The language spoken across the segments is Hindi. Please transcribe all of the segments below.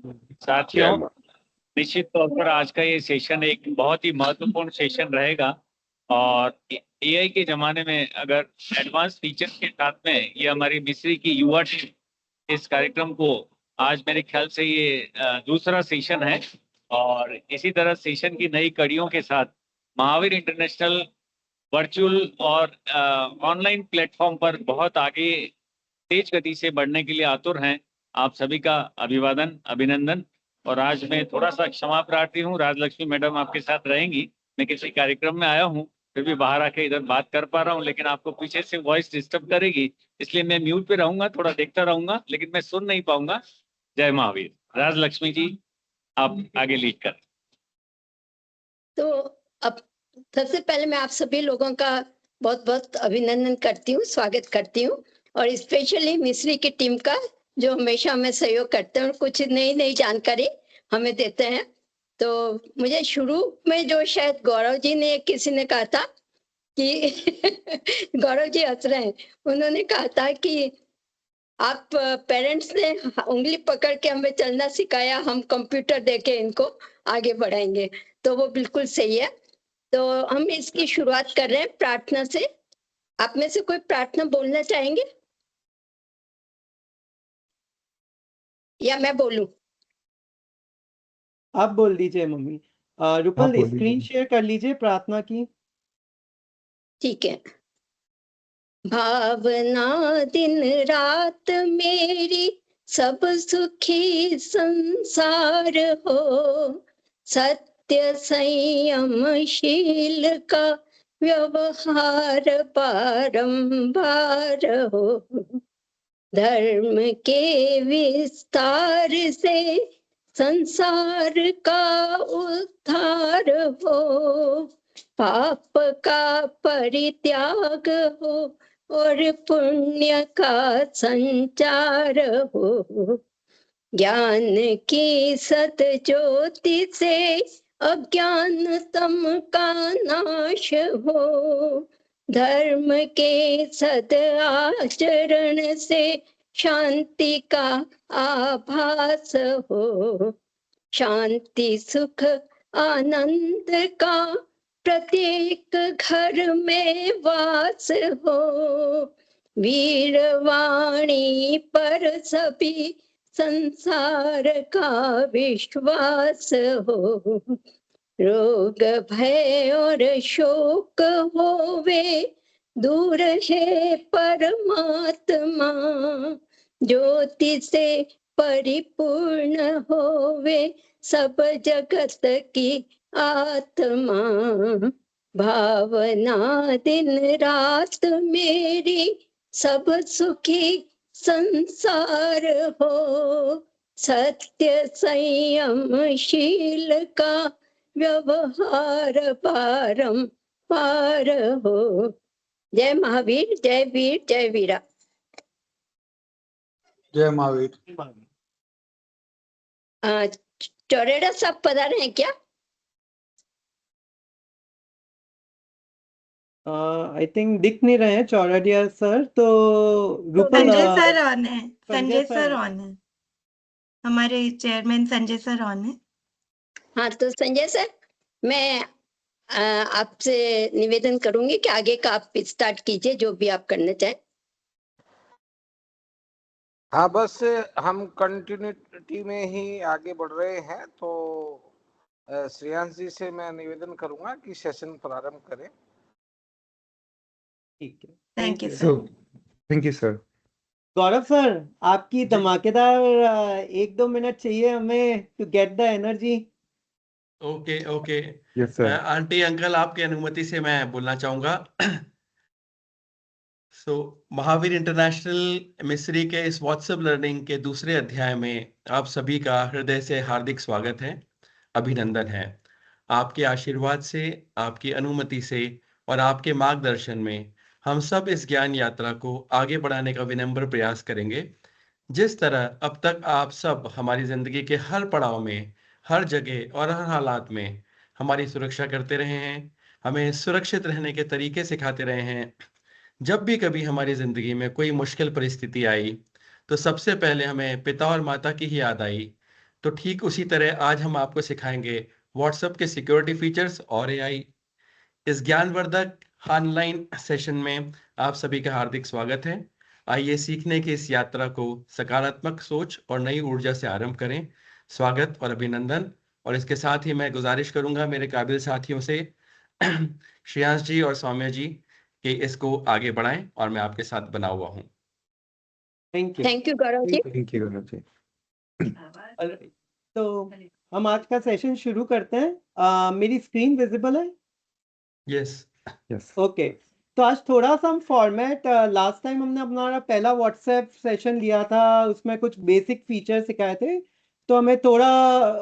साथियों, निश्चित तौर पर आज का ये सेशन एक बहुत ही महत्वपूर्ण सेशन रहेगा। और एआई के जमाने में अगर एडवांस फीचर्स के साथ में ये हमारी मिस्री की युवा टीम इस कार्यक्रम को, आज मेरे ख्याल से ये दूसरा सेशन है। और इसी तरह सेशन की नई कड़ियों के साथ महावीर इंटरनेशनल वर्चुअल और ऑनलाइन प्लेटफॉर्म पर बहुत आगे तेज गति से बढ़ने के लिए आतुर हैं। आप सभी का अभिवादन, अभिनंदन। और आज मैं थोड़ा सा क्षमा प्रार्थी हूँ, राजलक्ष्मी मैडम आपके साथ रहेंगी। मैं किसी कार्यक्रम में आया हूँ, फिर भी बाहर आके इधर बात कर पा रहा हूँ, लेकिन आपको पीछे से वॉइस डिस्टर्ब करेगी, इसलिए मैं म्यूट पे रहूंगा, थोड़ा देखता रहूंगा, लेकिन मैं सुन नहीं पाऊंगा। जय महावीर। राजलक्ष्मी जी, आप आगे लीड कर। तो अब सबसे पहले मैं आप सभी लोगों का बहुत बहुत अभिनंदन करती हूँ, स्वागत करती हूँ। और स्पेशली मिस्री की टीम का, जो हमेशा हमें सहयोग करते हैं और कुछ नई नई जानकारी हमें देते हैं। तो मुझे शुरू में जो शायद गौरव जी ने, किसी ने कहा था कि गौरव जी हंस रहे हैं, उन्होंने कहा था कि आप पेरेंट्स ने उंगली पकड़ के हमें चलना सिखाया, हम कंप्यूटर देके इनको आगे बढ़ाएंगे। तो वो बिल्कुल सही है। तो हम इसकी शुरुआत कर रहे हैं प्रार्थना से। आप में से कोई प्रार्थना बोलना चाहेंगे या मैं बोलूं? आप बोल दीजिए मम्मी। रुपल स्क्रीन शेयर कर लीजिए प्रार्थना की। ठीक है। भावना दिन रात मेरी सब सुखी संसार हो, सत्य संयमशील का व्यवहार बारंबार हो, धर्म के विस्तार से संसार का उद्धार हो, पाप का परित्याग हो और पुण्य का संचार हो, ज्ञान की सत ज्योति से अज्ञानतम का नाश हो, धर्म के सद आचरण से शांति का आभास हो, शांति सुख आनंद का प्रत्येक घर में वास हो, वीरवाणी पर सभी संसार का विश्वास हो, रोग भय और शोक होवे दूर है परमात्मा, ज्योति से परिपूर्ण होवे सब जगत की आत्मा, भावना दिन रात मेरी सब सुखी संसार हो, सत्य संयमशील का व्यवहार बारंबार हो। जय महावीर, जय वीर, जय वीरा। जय महावीर। चौरेड़ा साहब पधारे हैं क्या? आई थिंक दिख नहीं रहे हैं चौरडिया सर। तो रुपल संजय सर ऑन है, संजय सर सर ऑन है, हमारे चेयरमैन संजय सर ऑन है। हाँ, तो संजय सर, मैं आपसे निवेदन करूंगी कि आगे का आप स्टार्ट कीजिए, जो भी आप करना चाहें। हाँ, बस हम कंटिन्यूटी में ही आगे बढ़ रहे हैं। तो श्रेयांश जी से मैं निवेदन करूंगा कि सेशन प्रारंभ करें। ठीक है, thank you sir. Thank you sir. Gaurav sir, आपकी धमाकेदार 1-2 मिनट चाहिए हमें to get the energy. Okay okay. Yes sir. Aunty uncle, आपकी अनुमति से मैं बोलना चाहूंगा। महावीर इंटरनेशनल मिस्री के इस व्हाट्सएप लर्निंग के दूसरे अध्याय में आप सभी का हृदय से हार्दिक स्वागत है, अभिनंदन है। आपके आशीर्वाद से, आपकी अनुमति से और आपके मार्गदर्शन में हम सब इस ज्ञान यात्रा को आगे बढ़ाने का विनम्र प्रयास करेंगे। जिस तरह अब तक आप सब हमारी जिंदगी के हर पड़ाव में, हर जगह और हर हालात में हमारी सुरक्षा करते रहे हैं, हमें सुरक्षित रहने के तरीके सिखाते रहे हैं। जब भी कभी हमारी जिंदगी में कोई मुश्किल परिस्थिति आई, तो सबसे पहले हमें पिता और माता की ही याद आई, तो ठीक उसी तरह आज हम आपको सिखाएंगे व्हाट्सएप के सिक्योरिटी फीचर्स और एआई। इस ज्ञानवर्धक ऑनलाइन सेशन में आप सभी का हार्दिक स्वागत है। आइए सीखने की इस यात्रा को सकारात्मक सोच और नई ऊर्जा से आरंभ करें। स्वागत और अभिनंदन। और इसके साथ ही मैं गुजारिश करूंगा मेरे काबिल साथियों से श्रेयांश जी और सौम्या जी कि इसको आगे बढ़ाएं और मैं आपके साथ बना हुआ हूं। Thank you Gaurav ji. Thank you Gaurav ji. तो हम आज का सेशन शुरू करते हैं। मेरी स्क्रीन विजिबल है? Yes yes okay. तो आज थोड़ा सा हम फॉर्मेट, लास्ट टाइम हमने अपना पहला व्हाट्सएप सेशन लिया था, उसमें कुछ बेसिक फीचर सिखाए थे। तो हमें थोड़ा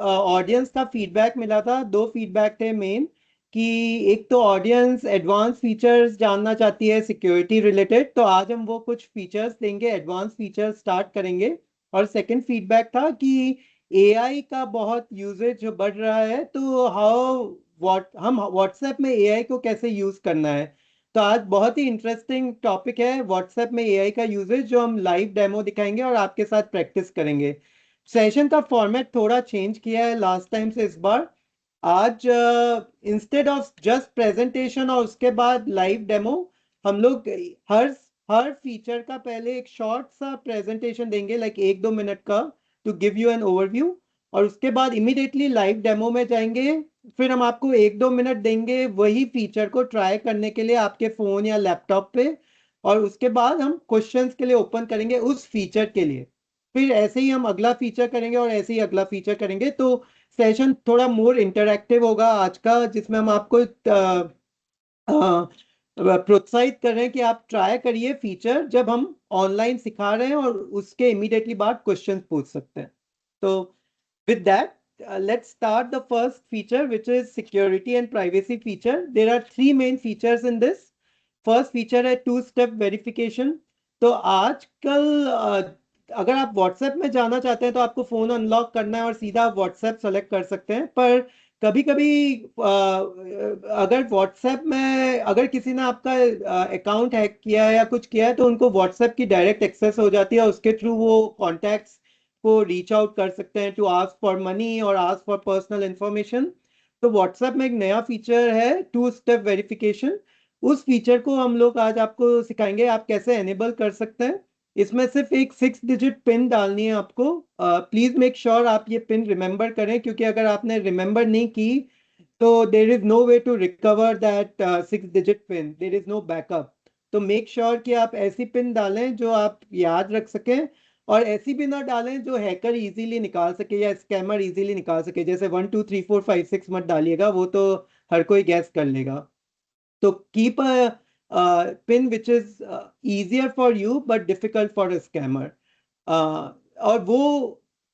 ऑडियंस का फीडबैक मिला था। दो फीडबैक थे मेन, कि एक तो ऑडियंस एडवांस फीचर्स जानना चाहती है सिक्योरिटी रिलेटेड, तो आज हम वो कुछ फीचर्स देंगे, एडवांस फीचर्स स्टार्ट करेंगे। और सेकंड फीडबैक था कि एआई का बहुत यूजेज बढ़ रहा है, तो हम व्हाट्सएप में एआई को कैसे यूज करना है। तो आज बहुत ही इंटरेस्टिंग टॉपिक है व्हाट्सएप में एआई का यूजेज, जो हम लाइव डेमो दिखाएंगे और आपके साथ प्रैक्टिस करेंगे। सेशन का फॉर्मेट थोड़ा चेंज किया है लास्ट टाइम से इस बार। आज इंस्टेड ऑफ जस्ट प्रेजेंटेशन और उसके बाद लाइव डेमो, हम लोग हर फीचर का पहले एक शॉर्ट सा प्रेजेंटेशन देंगे, लाइक 1-2 मिनट का, to give you an overview. और उसके बाद इमीडिएटली लाइव डेमो में जाएंगे। फिर हम आपको 1-2 मिनट देंगे वही फीचर को ट्राई करने के लिए आपके फोन या लैपटॉप पे, और उसके बाद हम क्वेश्चंस के लिए ओपन करेंगे उस फीचर के लिए। फिर ऐसे ही हम अगला फीचर करेंगे और ऐसे ही अगला फीचर करेंगे। तो सेशन थोड़ा मोर इंटरैक्टिव होगा आज का, जिसमें हम आपको प्रोत्साहित कर रहे हैं कि आप ट्राई करिए फीचर, जब हम ऑनलाइन सिखा रहे हैं, और उसके इमीडिएटली बाद क्वेश्चन पूछ सकते हैं। तो with that, let's start the first feature, which is security and privacy feature. There are 3 main features in this. First feature है 2-step verification. तो आजकल अगर आप WhatsApp में जाना चाहते हैं तो आपको फोन अनलॉक करना है और सीधा आप WhatsApp सेलेक्ट कर सकते हैं। पर कभी कभी अगर WhatsApp में अगर किसी ने आपका अकाउंट हैक किया है या कुछ किया है, तो उनको WhatsApp की डायरेक्ट एक्सेस हो जाती है, और उसके थ्रू वो कॉन्टैक्ट्स को रीच आउट कर सकते हैं टू आस्क फॉर मनी और आस्क फॉर पर्सनल इंफॉर्मेशन। तो व्हाट्सएप में एक नया फीचर है 2-स्टेप वेरिफिकेशन। उस फीचर को हम लोग आज आपको सिखाएंगे आप कैसे एनेबल कर सकते हैं। इसमें सिर्फ एक 6 डिजिट पिन डालनी है आपको। प्लीज मेक श्योर आप ये पिन रिमेंबर करें, क्योंकि अगर आपने रिमेंबर नहीं की तो there is no way to recover that 6 digit pin, there is no backup. तो मेक श्योर कि आप ऐसी पिन डालें जो आप याद रख सकें, और ऐसी भी ना डालें जो हैकर इजीली निकाल सके या स्कैमर इजीली निकाल सके। जैसे 1 2 3 4 5 6 मत डालिएगा, वो तो हर कोई गैस कर लेगा। तो keep a pin which is easier for you but difficult for a scammer. और वो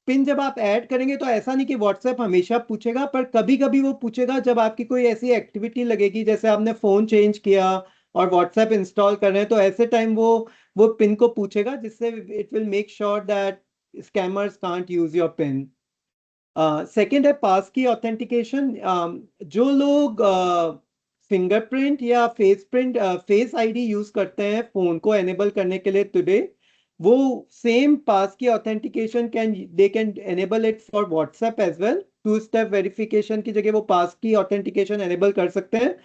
पिन जब आप ऐड करेंगे तो ऐसा नहीं कि व्हाट्सएप हमेशा पूछेगा, पर कभी कभी वो पूछेगा जब आपकी कोई ऐसी एक्टिविटी लगेगी, जैसे आपने फोन चेंज किया और व्हाट्सएप इंस्टॉल कर रहे हैं, तो ऐसे टाइम वो पिन को पूछेगा, जिससे it will make sure that scammers can't use your pin. Second है पास की ऑथेंटिकेशन। जो लोग फिंगरप्रिंट या फेस आईडी यूज करते हैं फोन को एनेबल करने के लिए टुडे, वो same passkey authentication they can enable it for WhatsApp as well. Two step verification की जगह वो पास की ऑथेंटिकेशन एनेबल कर सकते हैं।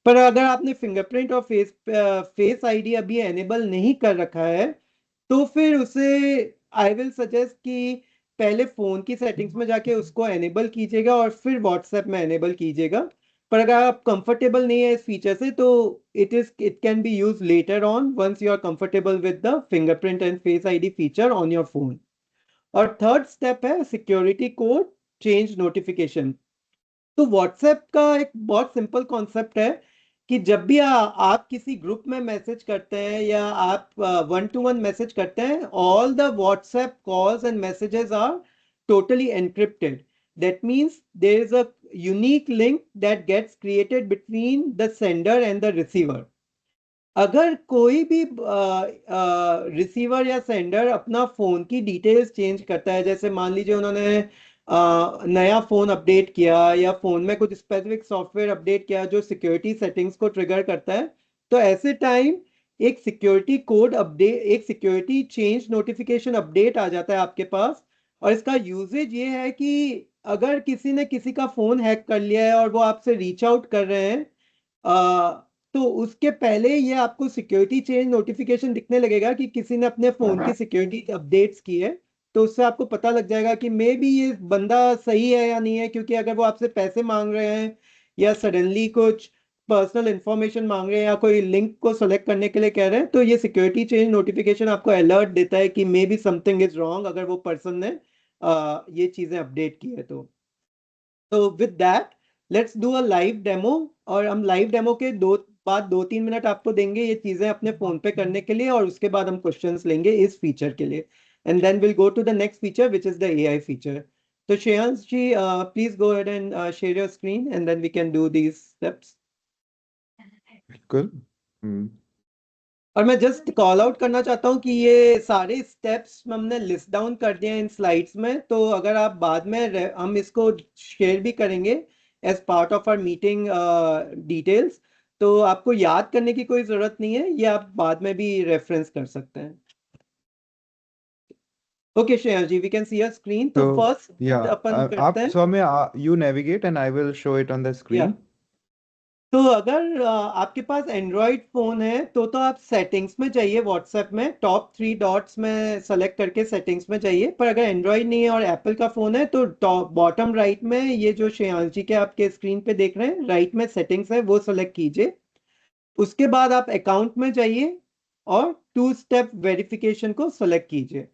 पर अगर आपने फिंगरप्रिंट और फेस आईडी अभी एनेबल नहीं कर रखा है, तो फिर उसे आई विल सजेस्ट कि पहले फोन की सेटिंग्स में जाके उसको एनेबल कीजिएगा और फिर व्हाट्सएप में एनेबल कीजिएगा। पर अगर आप कंफर्टेबल नहीं है इस फीचर से, तो it can be use later on once you are comfortable with the fingerprint and face ID feature on your phone. और थर्ड स्टेप है सिक्योरिटी कोड चेंज नोटिफिकेशन। तो व्हाट्सएप का एक बहुत सिंपल कॉन्सेप्ट है कि जब भी आप किसी ग्रुप में मैसेज करते हैं या आप 1-to-1 मैसेज करते हैं, all the WhatsApp calls and messages are totally encrypted. That means there is a unique link that gets created between the sender and the receiver. अगर कोई भी रिसीवर या सेंडर अपना फोन की डिटेल्स चेंज करता है, जैसे मान लीजिए उन्होंने नया फोन अपडेट किया या फोन में कुछ स्पेसिफिक सॉफ्टवेयर अपडेट किया जो सिक्योरिटी सेटिंग्स को ट्रिगर करता है, तो ऐसे टाइम एक सिक्योरिटी कोड अपडेट, एक सिक्योरिटी चेंज नोटिफिकेशन अपडेट आ जाता है आपके पास। और इसका यूजेज ये है कि अगर किसी ने किसी का फोन हैक कर लिया है और वो आपसे रीच आउट कर रहे हैं, तो उसके पहले ये आपको सिक्योरिटी चेंज नोटिफिकेशन दिखने लगेगा कि किसी ने अपने फोन की सिक्योरिटी अपडेट्स की है। तो उससे आपको पता लग जाएगा कि मे बी ये बंदा सही है या नहीं है, क्योंकि अगर वो आपसे पैसे मांग रहे हैं या सडनली कुछ पर्सनल इंफॉर्मेशन मांग रहे हैं या कोई लिंक को सेलेक्ट करने के लिए कह रहे हैं, तो ये सिक्योरिटी चेंज नोटिफिकेशन आपको अलर्ट देता है कि may be something is wrong, अगर वो पर्सन ने ये चीजें अपडेट की है तो with that let's do a live demo. और हम लाइव डेमो के बाद 2-3 मिनट आपको देंगे ये चीजें अपने फोन पे करने के लिए, और उसके बाद हम क्वेश्चंस लेंगे इस फीचर के लिए, and then will go to the next feature which is the AI feature. तो Shreyans ji, please go ahead and share your screen and then we can do these steps. बिल्कुल। और मैं जस्ट कॉल आउट करना चाहता हूँ कि ये सारे स्टेप्स हमने लिस्ट डाउन कर दिए हैं इन स्लाइड्स में, तो अगर आप बाद में हम इसको शेयर भी करेंगे as part of our meeting details, तो आपको याद करने की कोई जरूरत नहीं है, ये आप बाद में भी रेफरेंस कर सकते हैं। Okay Shreyansh ji, we can see your screen. तो So, फर्स्ट yeah, अपन करते आप हैं। so में you navigate and I will show it on the screen. तो अगर आपके पास एंड्रॉयड फोन है तो आप सेटिंग्स में जाइए, व्हाट्सएप में टॉप 3 डॉट्स में सेलेक्ट करके सेटिंग्स में जाइए। पर अगर एंड्रॉयड नहीं है और एप्पल का फोन है तो टॉप बॉटम राइट में ये जो श्रेयांश जी के आपके स्क्रीन पे देख रहे हैं राइट में सेटिंग्स है, वो सेलेक्ट कीजिए। उसके बाद आप अकाउंट में जाइए और 2 स्टेप वेरिफिकेशन को सेलेक्ट कीजिए।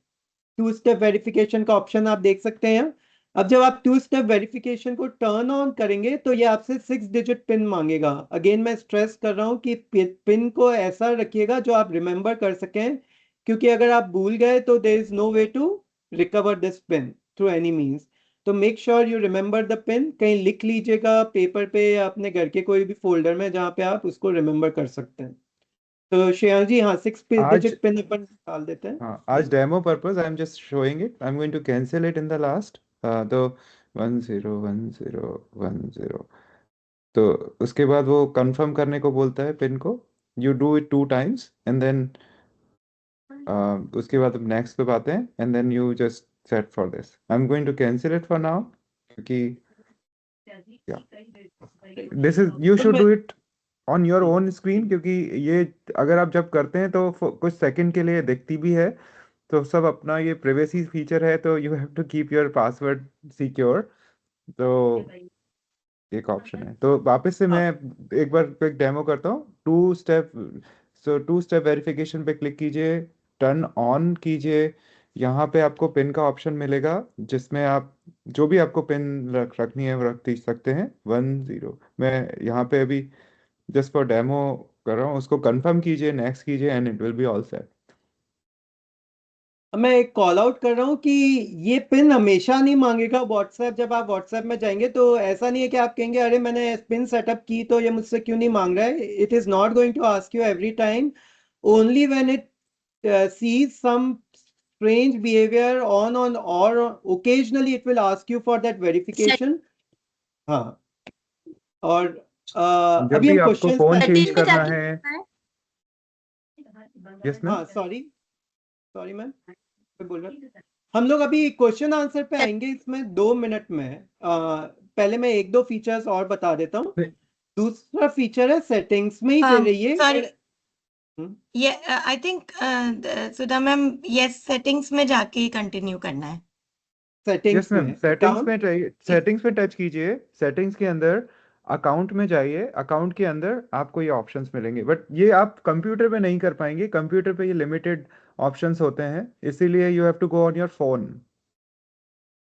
2 स्टेप वेरिफिकेशन का ऑप्शन आप देख सकते हैं। अब जब आप 2 स्टेप वेरिफिकेशन को टर्न ऑन करेंगे तो ये आपसे 6 डिजिट पिन मांगेगा। अगेन मैं स्ट्रेस कर रहा हूं कि पिन को ऐसा रखिएगा जो आप रिमेंबर कर सकें, क्योंकि अगर आप भूल गए तो there is no way to recover this PIN through any means. तो make sure you remember the PIN, कहीं लिख लीजिएगा पेपर पे या अपने घर के कोई भी फोल्डर में जहाँ पे आप उसको रिमेंबर कर सकते हैं। तो श्रेयांश जी, हाँ 6 डिजिट पिन अपन डाल देते हैं। हाँ, आज demo purpose I am just showing it. I am going to cancel it in the last. तो 101010। तो उसके बाद वो कंफर्म करने को बोलता है पिन को। You do it 2 times and then उसके बाद नेक्स्ट पे आते हैं and then you just set for this. I am going to cancel it for now, क्योंकि दिस इज यू तो शुड मैं do it on your own screen, क्योंकि ये अगर आप जब करते हैं तो कुछ सेकंड के लिए दिखती भी है। तो सब अपना ये प्राइवेसी फीचर है, तो you have to keep your password secure. तो एक ऑप्शन है, तो वापस से मैं एक बार क्विक डेमो करता हूँ। 2 स्टेप, सो 2 स्टेप वेरिफिकेशन पे क्लिक कीजिए, टर्न ऑन कीजिए। यहाँ पे आपको पिन का ऑप्शन मिलेगा जिसमें आप जो भी आपको पिन रखनी है वो रख सकते हैं। 10 मैं यहाँ पे अभी जस्ट फॉर डेमो कर रहा हूँ। उसको कंफर्म कीजिए, नेक्स्ट कीजिए and it will be all set. मैं एक कॉल आउट कर रहा हूँ कि ये पिन हमेशा नहीं मांगेगा व्हाट्सएप। जब आप व्हाट्सएप में जाएंगे तो ऐसा नहीं है कि आप कहेंगे अरे मैंने पिन सेटअप की तो ये मुझसे क्यों नहीं मांग रहा है। It is not going to ask you every time, only when it sees some strange behavior on or occasionally it will ask you for that verification। हाँ, और जब अभी भी हम आपको क्वेश्चंस फोन पर चेंज करना है, यस मैम। हाँ सॉरी मैम, मैं बोल रहा हूँ। हम लोग अभी क्वेश्चन आंसर पे आएंगे इसमें 2 मिनट में। पहले मैं 1-2 फीचर्स और बता देता हूँ। दूसरा फीचर है सेटिंग्स में ही दे रही है। सॉरी, ये आई थिंक सुधा मैम ये सेटिंग्स में जाके ही कंटिन्यू करना है। यस सेटिंग्स मैम, में सेटिंग्स डाउन में चाहिए। सेटिंग्स पे टच कीजिए, सेटिंग्स के अंदर अकाउंट में जाइए। अकाउंट के अंदर आपको ये ऑप्शंस मिलेंगे, बट ये आप कंप्यूटर पे नहीं कर पाएंगे। कंप्यूटर पे ये लिमिटेड ऑप्शंस होते हैं, इसीलिए you have to go on your phone.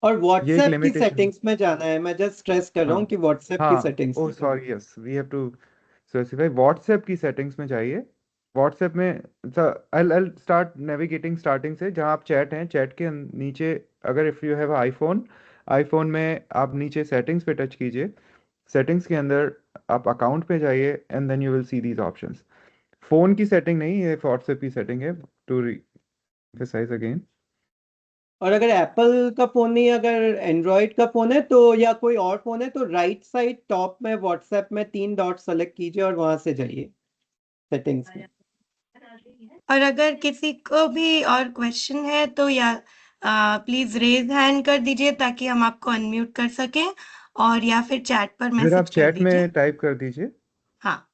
और ये एक व्हाट्सएप की लिमिटेशन। सेटिंग्स में जाना है। मैं जस्ट स्ट्रेस कर रहा हूँ कि व्हाट्सएप की हाँ, सेटिंग्स ओह में जाना है। Sorry, yes we have to specify. WhatsApp की सेटिंग्स में जाइए। व्हाट्सएप में आई स्टार्ट नेविगेटिंग स्टार्टिंग से। जहाँ आप चैट हैं, चैट के नीचे अगर if you have iPhone, iPhone में आप नीचे सेटिंग्स पे टच कीजिए। सेटिंग्स के अंदर आप अकाउंट पे जाइए and then you will see these options. Phone की सेटिंग नहीं, ये व्हाट्सएप की सेटिंग है, टू emphasize अगेन। और अगर एप्पल का फोन नहीं, अगर एंड्रॉयड का फोन है तो या कोई और फोन है तो राइट साइड टॉप में व्हाट्सएप में 3 डॉट सेलेक्ट कीजिए और वहां से जाइए सेटिंग्स में। और अगर किसी को भी और क्वेश्चन है तो या प्लीज रेज हैंड कर दीजिए ताकि हम आपको अनम्यूट कर सकें, और या फिर चैट पर फिर मैसेज आप कर चैट दीजिए। में टाइप कर दीजिए। हाँ,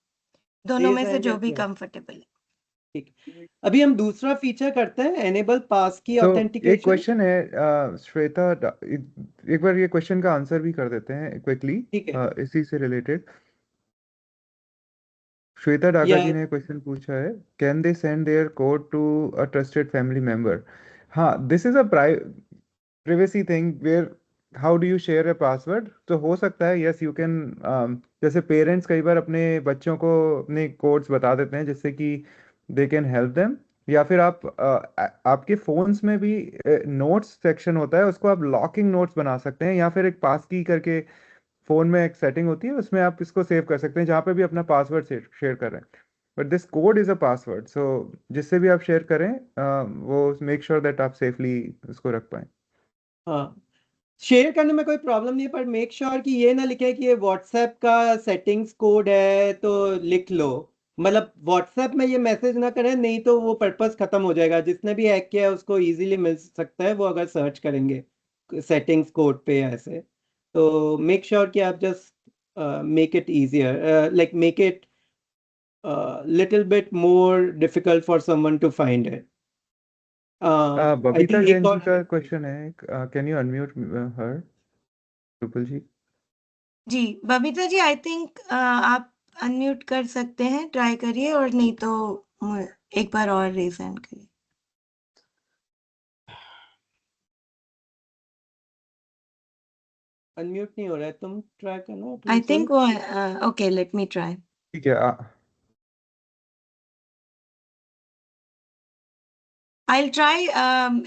दोनों Raise में से hand जो या भी chat? कंफर्टेबल है। ठीक, अभी हम दूसरा फीचर करते हैं, एनेबल पास की तो एक ऑथेंटिकेशन। क्वेश्चन है श्वेता, एक बार ये क्वेश्चन का आंसर भी कर देते हैं क्विकली, ठीक है, इसी से रिलेटेड। श्वेता डागा या जी ने क्वेश्चन पूछा है, can they send their code to a trusted family member? हाँ, this is a privacy thing where how do you share a password? तो हो सकता है, yes you can, जैसे पेरेंट्स कई बार अपने बच्चों को अपने कोड्स बता देते हैं जिससे कि दे कैन हेल्प देम, या फिर आप आपके फोन्स में भी नोट्स सेक्शन होता है, उसको आप लॉकिंग नोट्स बना सकते हैं, या फिर एक पास की करके फोन में एक सेटिंग होती है, उसमें आप इसको सेव कर सकते हैं जहाँ पे भी अपना पासवर्ड शेयर कर रहे हैं। But this code is a password, so जिससे भी आप शेयर करें वो मेक श्योर दैट आप सेफली उसको रख पाएं। हाँ, शेयर करने में कोई प्रॉब्लम नहीं है, पर मेक श्योर कि ये ना लिखे कि ये व्हाट्सएप का सेटिंग्स कोड है तो लिख लो। मतलब व्हाट्सएप में ये मैसेज ना करें, नहीं तो वो पर्पस खत्म हो जाएगा। जिसने भी हैक किया है उसको इजीली मिल सकता है वो, अगर सर्च करेंगे सेटिंग्स कोड पे ऐसे। तो मेक श्योर कि आप just make it easier, like make it little bit more difficult for someone to find it. I Babita think एक जैन जी और, का क्वेश्चन है, can you unmute her, Rupal ji? जी बबीता जी, आई थिंक आप अनम्यूट कर सकते हैं, ट्राई करिए, और नहीं तो एक बार और रेज हैंड करिए। अनम्यूट नहीं हो रहा है, तुम ट्राई करना आई रुपल। थिंक वो, ओके लेट मी ट्राई। ठीक है, I'll try.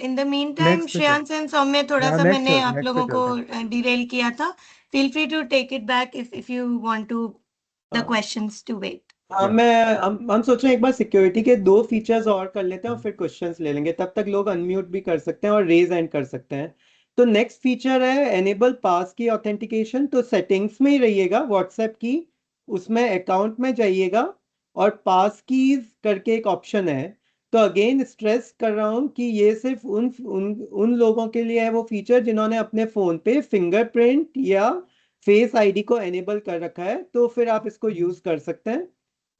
In the meantime, next पे चल, श्रेयांश एंड सौम्य, थोड़ा हाँ सा नेक्स्ट मैंने चल, आप नेक्स्ट पे लोगों को चलते हैं। डिरेल किया था। Feel free to take it back if you want to the हाँ questions to wait. हाँ, या हम सोच रहे हैं एक बार सिक्योरिटी के 2 फीचर्स और कर लेते हैं और फिर क्वेश्चंस ले लेंगे। तब तक लोग अनम्यूट भी कर सकते हैं और रेज हैंड कर सकते हैं। तो नेक्स्ट फीचर है एनेबल पास की ऑथेंटिकेशन। तो सेटिंग्स में ही रहिएगा व्हाट्सएप की, उसमें अकाउंट में जाइएगा और पास कीज करके एक ऑप्शन है। तो अगेन स्ट्रेस कर रहा हूँ कि ये सिर्फ उन लोगों के लिए है वो फीचर जिन्होंने अपने फोन पे फिंगरप्रिंट या फेस आईडी को एनेबल कर रखा है, तो फिर आप इसको यूज कर सकते हैं।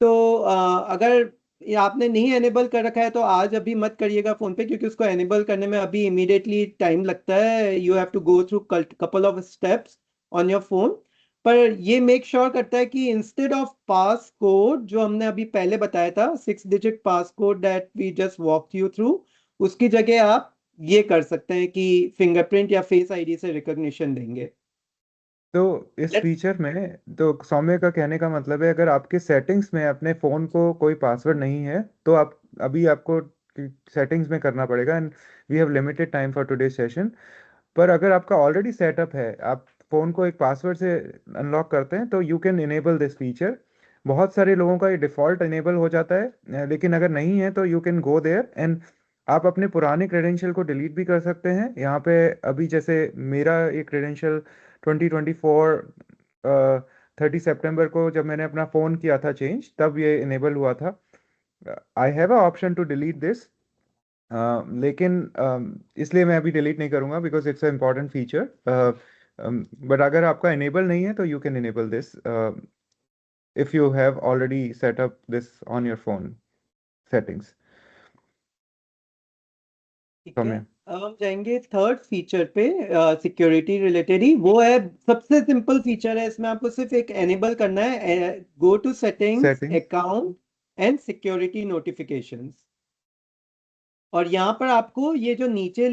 तो अगर ये आपने नहीं एनेबल कर रखा है तो आज अभी मत करिएगा फोन पे, क्योंकि उसको एनेबल करने में अभी इमीडिएटली टाइम लगता है। You have to go through couple of steps on your phone. पर ये मेक श्योर करता है कि इंस्टेड ऑफ पास कोड जो हमने अभी पहले बताया था, 6 digit pass code that we just walk you through, उसकी जगह आप ये कर सकते हैं कि फिंगरप्रिंट या फेस आईडी से रिकॉग्निशन देंगे। तो इस फीचर में तो सौम्य का कहने का मतलब है, अगर आपके सेटिंग्स में अपने फ़ोन को कोई पासवर्ड नहीं है तो आप अभी आपको सेटिंग्स में करना पड़ेगा, and we have limited time for today session. पर अगर आपका ऑलरेडी सेटअप है, आप फ़ोन को एक पासवर्ड से अनलॉक करते हैं, तो you can enable this feature. बहुत सारे लोगों का ये डिफ़ॉल्ट इनेबल हो जाता है, लेकिन अगर नहीं है तो you can go there and आप अपने पुराने क्रेडेंशियल को डिलीट भी कर सकते हैं। यहाँ पे अभी जैसे मेरा ये क्रेडेंशियल 2024 30 सितंबर को जब मैंने अपना फ़ोन किया था चेंज, तब ये इनेबल हुआ था। I have a option to delete this, लेकिन इसलिए मैं अभी डिलीट नहीं करूंगा because it's a important feature. But अगर आपका इनेबल नहीं है तो you can enable this if you have already set up this on your phone settings. ठीक है, अब हम जाएंगे थर्ड फीचर पे, सिक्योरिटी रिलेटेड ही। वो है सबसे सिंपल फीचर है, इसमें आपको सिर्फ एक एनेबल करना है, go to settings, settings, account and security notifications. और यहाँ पर आपको ये जो नीचे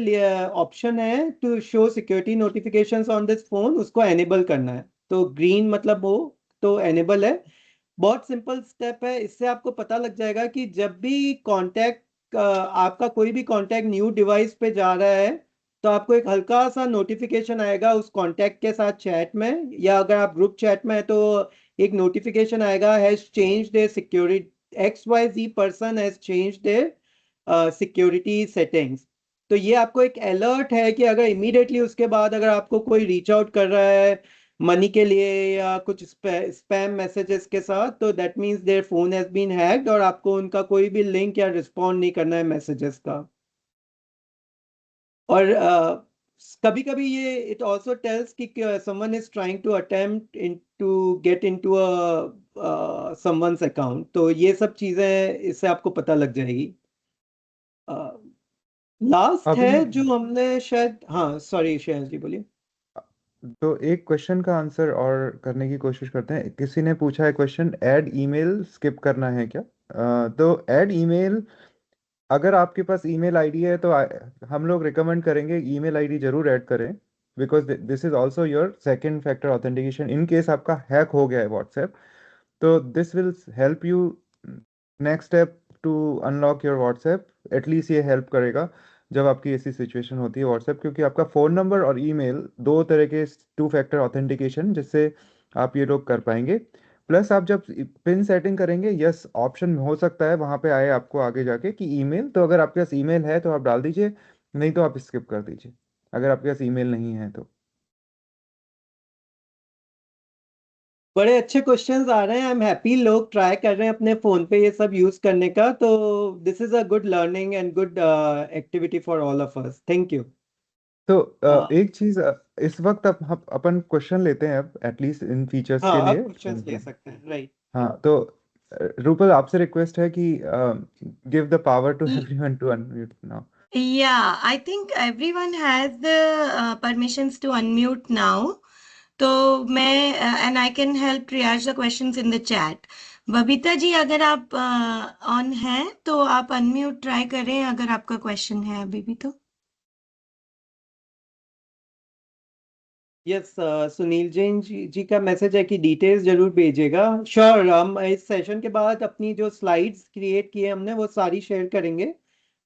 ऑप्शन है to show security notifications on this phone, उसको एनेबल करना है। तो ग्रीन मतलब वो तो एनेबल है। बहुत सिंपल स्टेप है, इससे आपको पता लग जाएगा कि जब भी कांटेक्ट, आपका कोई भी कांटेक्ट न्यू डिवाइस पे जा रहा है तो आपको एक हल्का सा नोटिफिकेशन आएगा उस कांटेक्ट के साथ चैट में, या अगर आप ग्रुप चैट में है तो एक नोटिफिकेशन आएगा, has changed there security, XYZ person has changed there security settings. तो ये आपको एक अलर्ट है कि अगर इमीडिएटली उसके बाद अगर आपको कोई रीच आउट कर रहा है मनी के लिए या कुछ स्पैम मैसेजेस के साथ, तो that means their phone has been hacked और आपको उनका कोई भी लिंक या रिस्पॉन्ड नहीं करना है मैसेजेस का। और कभी कभी ये इट ऑल्सो टेल्स कि someone is trying to attempt in to get into someone's account, तो ये सब चीजें इससे आपको पता लग जाएगी। लास्ट अभी है जो हमने शायद, हाँ सॉरी श्रेयस जी बोलिए। तो एक क्वेश्चन का आंसर और करने की कोशिश करते हैं। किसी ने पूछा है क्वेश्चन, ऐड ईमेल स्किप करना है क्या? तो ऐड ईमेल, अगर आपके पास ईमेल आईडी है तो हम लोग रिकमेंड करेंगे ईमेल आईडी जरूर ऐड करें, because this is also your second factor authentication in case आपका हैक हो गया है व्हाट्सएप। तो this will help you next step to unlock your WhatsApp. At least ये हेल्प करेगा जब आपकी ऐसी सिचुएशन होती है व्हाट्सएप, क्योंकि आपका फ़ोन नंबर और ईमेल दो तरह के टू फैक्टर ऑथेंटिकेशन जिससे आप ये लोग कर पाएंगे। प्लस आप जब पिन सेटिंग करेंगे, यस ऑप्शन हो सकता है वहाँ पे आए आपको आगे जाके कि ईमेल, तो अगर आपके पास ईमेल है तो आप डाल दीजिए, नहीं तो आप स्किप कर दीजिए अगर आपके पास ईमेल नहीं है तो। बड़े अच्छे क्वेश्चंस आ रहे हैं। आई एम हैप्पी लोग ट्राई कर रहे हैं अपने फोन पे ये सब यूज करने का, तो this is a good learning and good activity for all of us. Thank you. तो एक चीज, इस वक्त अब अपन क्वेश्चन लेते हैं अब एटलीस्ट इन फीचर्स के हाँ लिए। आप क्वेश्चंस ले सकते हैं, राइट। हाँ तो रूपल आपसे रिक्वेस्ट है कि give the power to Y- everyone to unmute now. Yeah, I think everyone has the permissions to unmute now. तो मैं and I can help triage the questions in the chat. Babita ji, अगर आप ऑन हैं तो आप अनम्यूट ट्राई करें अगर आपका क्वेश्चन है अभी भी तो। यस सुनील जैन जी का मैसेज है कि डिटेल्स जरूर भेजिएगा। श्योर, हम इस सेशन के बाद अपनी जो स्लाइड्स क्रिएट किए हमने वो सारी शेयर करेंगे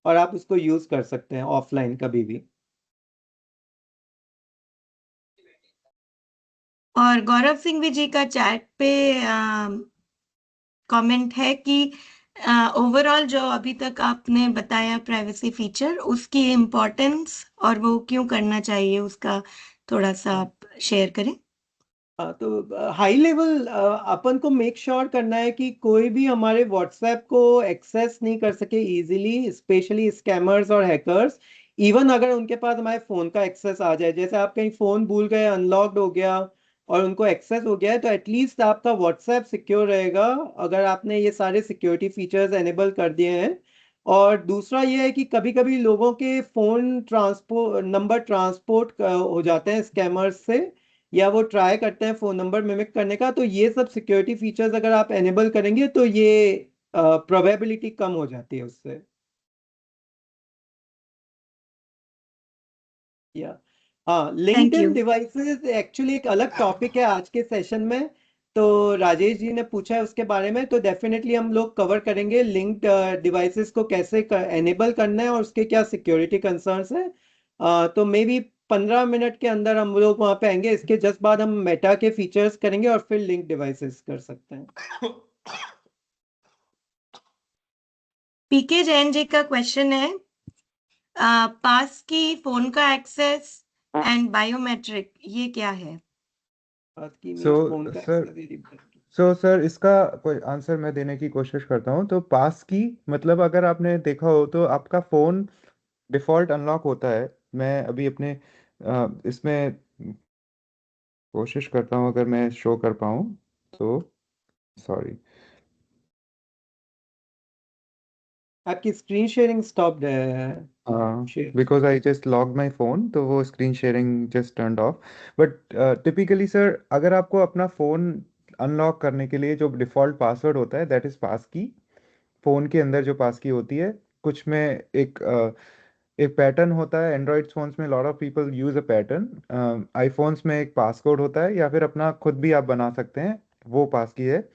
और आप उसको यूज कर सकते हैं ऑफलाइन कभी भी। और गौरव सिंह जी का चैट पे कमेंट है कि ओवरऑल जो अभी तक आपने बताया प्राइवेसी फीचर, उसकी इम्पोर्टेंस और वो क्यों करना चाहिए उसका थोड़ा सा आप शेयर करें। तो हाई लेवल अपन को मेक श्योर करना है कि कोई भी हमारे व्हाट्सएप को एक्सेस नहीं कर सके इजीली, स्पेशली स्कैमर्स और हैकर्स। इवन अगर उनके पास हमारे फोन का एक्सेस आ जाए, जैसे आप कहीं फोन भूल गए, अनलॉक्ड हो गया और उनको एक्सेस हो गया है, तो एटलीस्ट आपका व्हाट्सएप सिक्योर रहेगा अगर आपने ये सारे सिक्योरिटी फीचर्स एनेबल कर दिए हैं। और दूसरा ये है कि कभी कभी लोगों के फोन ट्रांसपोर्ट नंबर ट्रांसपोर्ट हो जाते हैं स्कैमर्स से, या वो ट्राई करते हैं फोन नंबर मिमिक करने का, तो ये सब सिक्योरिटी फीचर्स अगर आप एनेबल करेंगे तो ये प्रोबेबिलिटी कम हो जाती है उससे। या हाँ, thank LinkedIn you. Devices actually एक अलग टॉपिक है आज के सेशन में, तो राजेश जी ने पूछा है उसके बारे में, तो डेफिनेटली हम लोग कवर करेंगे लिंक्ड डिवाइसेस को कैसे एनेबल करना है और उसके क्या सिक्योरिटी कंसर्न्स है। तो मे बी 15 मिनट के अंदर हम लोग वहां पे आएंगे। इसके जस्ट बाद हम मेटा के फीचर्स करेंगे और फिर लिंक डिवाइसेस कर सकते हैं। पीके जैन जी का क्वेश्चन है, पास की फोन का एक्सेस एंड बायोमेट्रिक ये क्या है? बात की सो मीन्स फोन का सर एक्सेस। सर इसका कोई आंसर मैं देने की कोशिश करता हूँ। तो पास की मतलब अगर आपने देखा हो तो आपका फ़ोन डिफ़ॉल्ट अनलॉक होता है। मैं अभी अपने इसमें कोशिश करता हूँ अगर मैं शो कर पाऊँ तो। सॉरी। आपकी स्क्रीन शेयरिंग स्टॉप्ड है। हाँ, share. Because I just log my phone तो वो screen sharing just turned of. But typically sir, अगर आपको अपना फ़ोन अनलॉक करने के लिए जो डिफ़ॉल्ट पासवर्ड होता है दैट इज़ पास की। फ़ोन के अंदर जो पास की होती है, कुछ में एक पैटर्न होता है। एंड्रॉयड फोन्स में lot of people use a pattern, iPhones में एक पास कोड होता है या फिर अपना खुद भी आप बना सकते हैं, वो पास की है।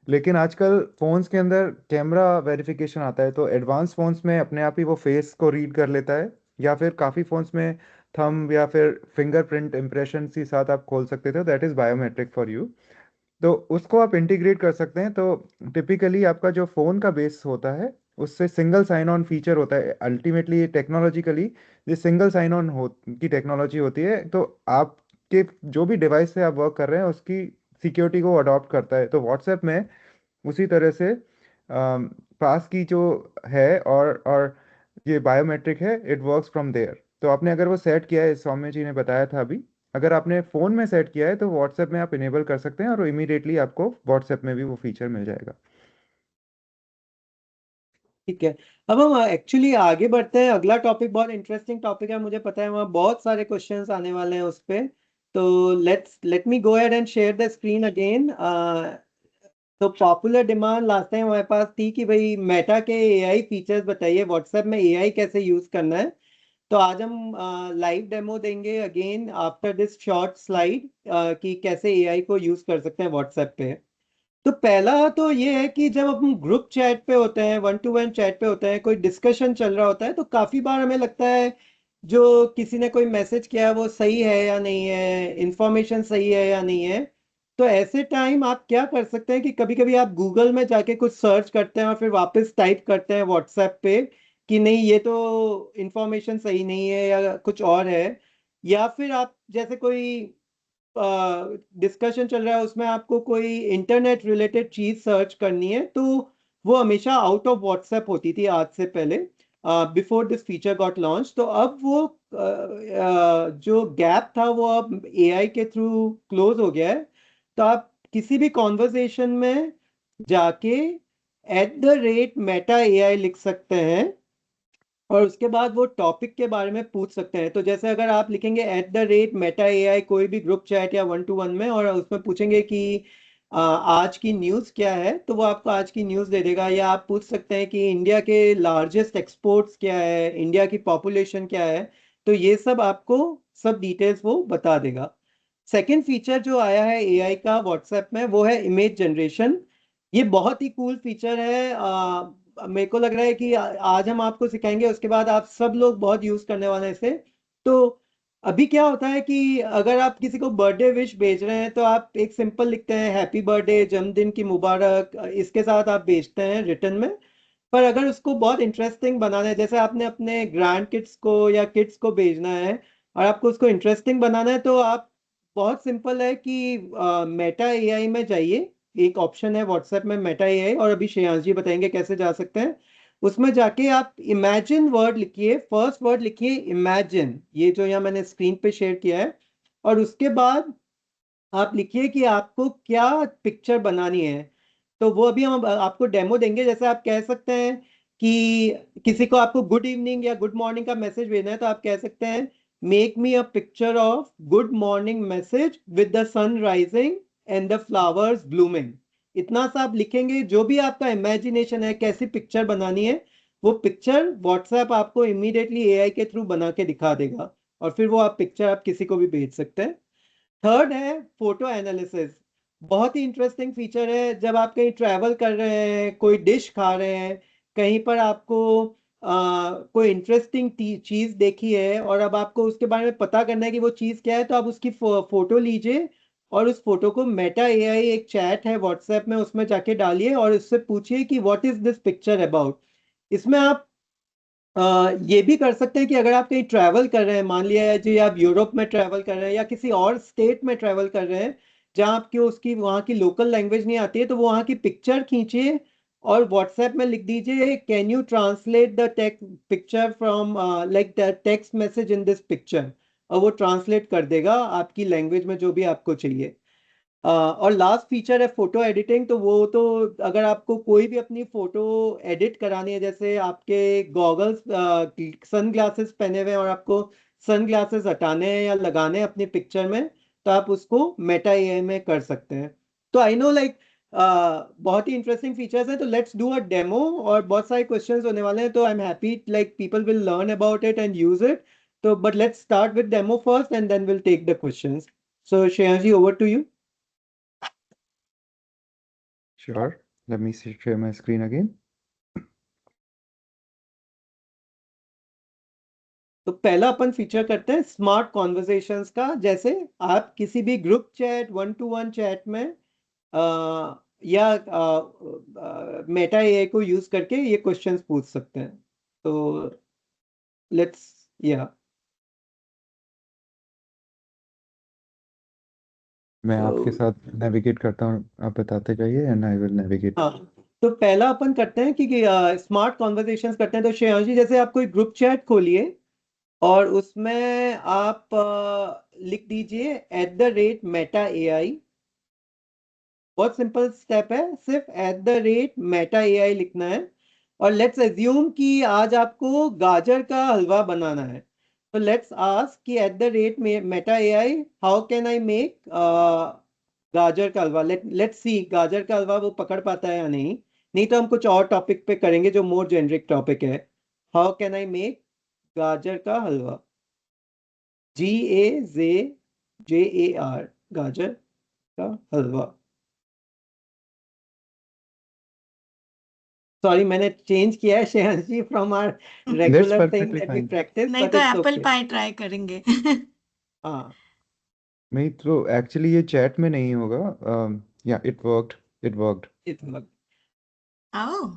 लेकिन आजकल फ़ोन्स के अंदर कैमरा वेरिफिकेशन आता है, तो एडवांस फ़ोन्स में अपने आप ही वो फेस को रीड कर लेता है, या फिर काफ़ी फ़ोन्स में थंब या फिर फिंगरप्रिंट इम्प्रेशन के साथ आप खोल सकते थे, that is biometric for you. तो उसको आप इंटीग्रेट कर सकते हैं। तो टिपिकली आपका जो फ़ोन का बेस होता है उससे सिंगल साइन ऑन फीचर होता है। अल्टीमेटली टेक्नोलॉजिकली ये सिंगल साइन ऑन हो की टेक्नोलॉजी होती है, तो आपके जो भी डिवाइस से आप वर्क कर रहे हैं उसकी सिक्योरिटी को अडॉप्ट करता है। तो व्हाट्सएप में उसी तरह से पास की जो है और ये बायोमेट्रिक है, इट वर्क्स फ्रॉम देयर। तो आपने अगर वो सेट किया है, सौम्य जी ने बताया था अभी, अगर आपने फ़ोन में सेट किया है तो व्हाट्सएप में आप इनेबल कर सकते हैं और इमीडिएटली आपको व्हाट्सएप में भी वो फीचर मिल जाएगा। ठीक है, अब हम एक्चुअली आगे बढ़ते हैं। अगला टॉपिक बहुत इंटरेस्टिंग टॉपिक है, मुझे पता है वहाँ बहुत सारे क्वेश्चंस आने वाले हैं उस पे। तो let me go ahead and share the screen again. तो पॉपुलर डिमांड लास्ट टाइम हमारे पास थी कि भाई मेटा के एआई फीचर्स बताइए, व्हाट्सएप में एआई कैसे यूज करना है। तो आज हम लाइव डेमो देंगे again after this short slide कि कैसे एआई को यूज कर सकते हैं व्हाट्सएप पे। तो पहला तो ये है कि जब हम ग्रुप चैट पे होते हैं, 1-to-1 चैट पे होते हैं, कोई डिस्कशन चल रहा होता है, तो काफी बार हमें लगता है जो किसी ने कोई मैसेज किया है वो सही है या नहीं है, इंफॉर्मेशन सही है या नहीं है। तो ऐसे टाइम आप क्या कर सकते हैं कि कभी कभी आप गूगल में जाके कुछ सर्च करते हैं और फिर वापस टाइप करते हैं व्हाट्सएप पे कि नहीं ये तो इंफॉर्मेशन सही नहीं है या कुछ और है। या फिर आप जैसे कोई डिस्कशन चल रहा है उसमें आपको कोई इंटरनेट रिलेटेड चीज सर्च करनी है, तो वो हमेशा आउट ऑफ व्हाट्सएप होती थी आज से पहले, before this feature got launch. तो अब वो जो गैप था वो अब एआई के थ्रू क्लोज हो गया है। तो आप किसी भी कॉन्वर्सेशन में जाके @meta AI लिख सकते हैं और उसके बाद वो टॉपिक के बारे में पूछ सकते हैं। तो जैसे अगर आप लिखेंगे @meta AI कोई भी ग्रुप चैट या 1-to-1 में और उसमें पूछेंगे कि आज की न्यूज़ क्या है, तो वो आपको आज की न्यूज़ दे देगा। या आप पूछ सकते हैं कि इंडिया के लार्जेस्ट एक्सपोर्ट्स क्या है, इंडिया की पॉपुलेशन क्या है, तो ये सब आपको सब डिटेल्स वो बता देगा। सेकेंड फीचर जो आया है एआई का व्हाट्सएप में वो है इमेज जनरेशन। ये बहुत ही कूल फीचर है। मेरे को लग रहा है कि आज हम आपको सिखाएंगे, उसके बाद आप सब लोग बहुत यूज करने वाले हैं इसे। तो अभी क्या होता है कि अगर आप किसी को बर्थडे विश भेज रहे हैं तो आप एक सिंपल लिखते हैं हैप्पी बर्थडे, जन्मदिन की मुबारक, इसके साथ आप भेजते हैं रिटर्न में। पर अगर उसको बहुत इंटरेस्टिंग बनाना है, जैसे आपने अपने ग्रैंड किड्स को या किड्स को भेजना है और आपको उसको इंटरेस्टिंग बनाना है, तो आप बहुत सिंपल है कि मेटा एआई में जाइए। एक ऑप्शन है व्हाट्सएप में मेटा एआई, और अभी श्रेयांश जी बताएंगे कैसे जा सकते हैं। उसमें जाके आप इमेजिन वर्ड लिखिए, फर्स्ट वर्ड लिखिए इमेजिन, ये जो यहाँ मैंने स्क्रीन पे शेयर किया है, और उसके बाद आप लिखिए कि आपको क्या पिक्चर बनानी है। तो वो अभी हम आपको डेमो देंगे। जैसे आप कह सकते हैं कि किसी को आपको गुड इवनिंग या गुड मॉर्निंग का मैसेज भेजना है, तो आप कह सकते हैं make me a picture of good morning message with the sun rising and the flowers blooming. इतना सा आप लिखेंगे, जो भी आपका इमेजिनेशन है कैसी पिक्चर बनानी है, वो पिक्चर व्हाट्सएप आपको इमीडिएटली एआई के थ्रू बना के दिखा देगा, और फिर वो आप पिक्चर आप किसी को भी भेज सकते हैं। थर्ड है फोटो एनालिसिस। बहुत ही इंटरेस्टिंग फीचर है। जब आप कहीं ट्रैवल कर रहे हैं, कोई डिश खा रहे हैं, कहीं पर आपको कोई इंटरेस्टिंग चीज देखी है और अब आपको उसके बारे में पता करना है कि वो चीज क्या है, तो आप उसकी फोटो लीजिए और उस फोटो को मेटा एआई, एक चैट है व्हाट्सएप में, उसमें जाके डालिए और उससे पूछिए कि what is this picture about. इसमें आप ये भी कर सकते हैं कि अगर आप कहीं ट्रैवल कर रहे हैं, मान लिया है जी आप यूरोप में ट्रैवल कर रहे हैं या किसी और स्टेट में ट्रैवल कर रहे हैं जहाँ आपकी उसकी वहाँ की लोकल लैंग्वेज नहीं आती है, तो वो वहाँ की पिक्चर खींचिए और व्हाट्सएप में लिख दीजिए can you translate the text picture from like the text message in this picture, और वो ट्रांसलेट कर देगा आपकी लैंग्वेज में जो भी आपको चाहिए। और लास्ट फीचर है फोटो एडिटिंग। तो वो तो अगर आपको कोई भी अपनी फोटो एडिट करानी है, जैसे आपके गॉगल्स सन ग्लासेस पहने हुए हैं और आपको सन ग्लासेस हटाने हैं या लगाने हैं अपनी पिक्चर में, तो आप उसको मेटा एआई में कर सकते हैं। तो आई नो लाइक बहुत ही इंटरेस्टिंग फीचर्स हैं। तो लेट्स डू अ डेमो, और बहुत सारे क्वेश्चंस होने वाले हैं, तो I am happy like people will learn about it and use it. तो but let's start with demo first and then will take the questions. So Shreyans ji, over to you. Sure. Let me share my screen again. तो पहला अपन फीचर करते हैं स्मार्ट कॉन्वर्सेशंस का। जैसे आप किसी भी ग्रुप चैट, 1-to-1 चैट में या मेटा एआई को यूज करके ये क्वेश्चंस पूछ सकते हैं। तो लेट्स या मैं आपके साथ नेविगेट करता हूँ, आप बताते जाइए एंड आई विल नेविगेट। हाँ, तो पहला अपन करते हैं कि स्मार्ट कॉन्वर्सेशंस करते हैं। तो श्रेयांश जी, जैसे आप कोई ग्रुप चैट खोलिए और उसमें आप लिख दीजिए @meta.ai। बहुत सिंपल स्टेप है, सिर्फ @meta.ai लिखना है। और लेट्स एज्यूम कि आज आपको गाजर का हलवा बनाना है, तो लेट्स आस्क कि @meta.ai how can I make गाजर का हलवा। लेट्स सी गाजर का हलवा वो पकड़ पाता है या नहीं। नहीं तो हम कुछ और टॉपिक पे करेंगे जो मोर जेनरिक टॉपिक है। हाउ कैन आई मेक गाजर का हलवा, GAZJAR, गाजर का हलवा। सॉरी मैंने चेंज किया है Shreyans ji from our That's regular thing perfectly that we fine. Practice, नहीं बट तो it's apple okay. Pie try करेंगे। हाँ नहीं तो एक्चुअली ये चैट में नहीं होगा. या इट वर्कड. इट्स आओ,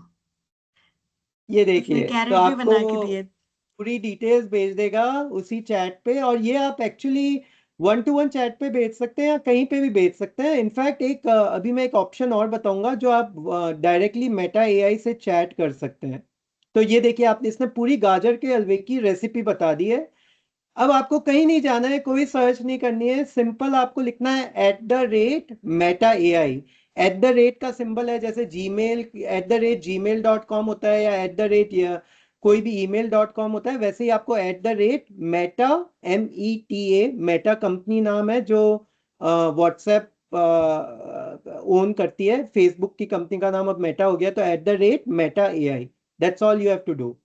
ये इसने देखिए, तो कैरेट भी आपको बना के दिए। पूरी डिटेल्स भेज देगा उसी चैट पे। और ये आप एक्चुअली 1-to-1 चैट पे भेज सकते हैं या कहीं पे भी भेज सकते हैं। इनफैक्ट एक अभी मैं एक ऑप्शन और बताऊंगा जो आप डायरेक्टली मेटा एआई से चैट कर सकते हैं। तो ये देखिए, आपने इसने पूरी गाजर के हलवे की रेसिपी बता दी है। अब आपको कहीं नहीं जाना है, कोई सर्च नहीं करनी है, सिंपल आपको लिखना है @meta.ai। का सिंबल है जैसे जीमेल @gmail.com होता है, या कोई भी email.com होता है, वैसे ही आपको @meta META, मेटा कंपनी नाम है जो व्हाट्सएप ओन करती है। फेसबुक की कंपनी का नाम अब मेटा हो गया, तो @meta.ai, that's all you have to do.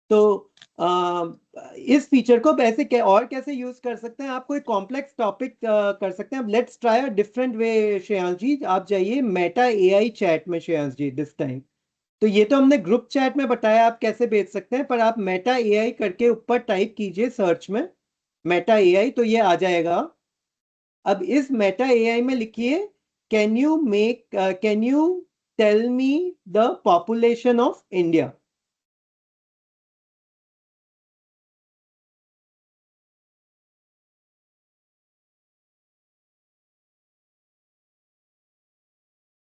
तो इस फीचर को ऐसे और कैसे यूज कर सकते हैं, आप कोई कॉम्प्लेक्स टॉपिक कर सकते हैं। अब let's try a different way. Shreyans ji आप जाइए मेटा एआई चैट में, श्रेयांश जी दिस टाइम। तो ये तो हमने ग्रुप चैट में बताया आप कैसे भेज सकते हैं, पर आप मेटा एआई करके ऊपर टाइप कीजिए सर्च में मेटा एआई, तो ये आ जाएगा। अब इस मेटा एआई में लिखिए can you tell me the population of India.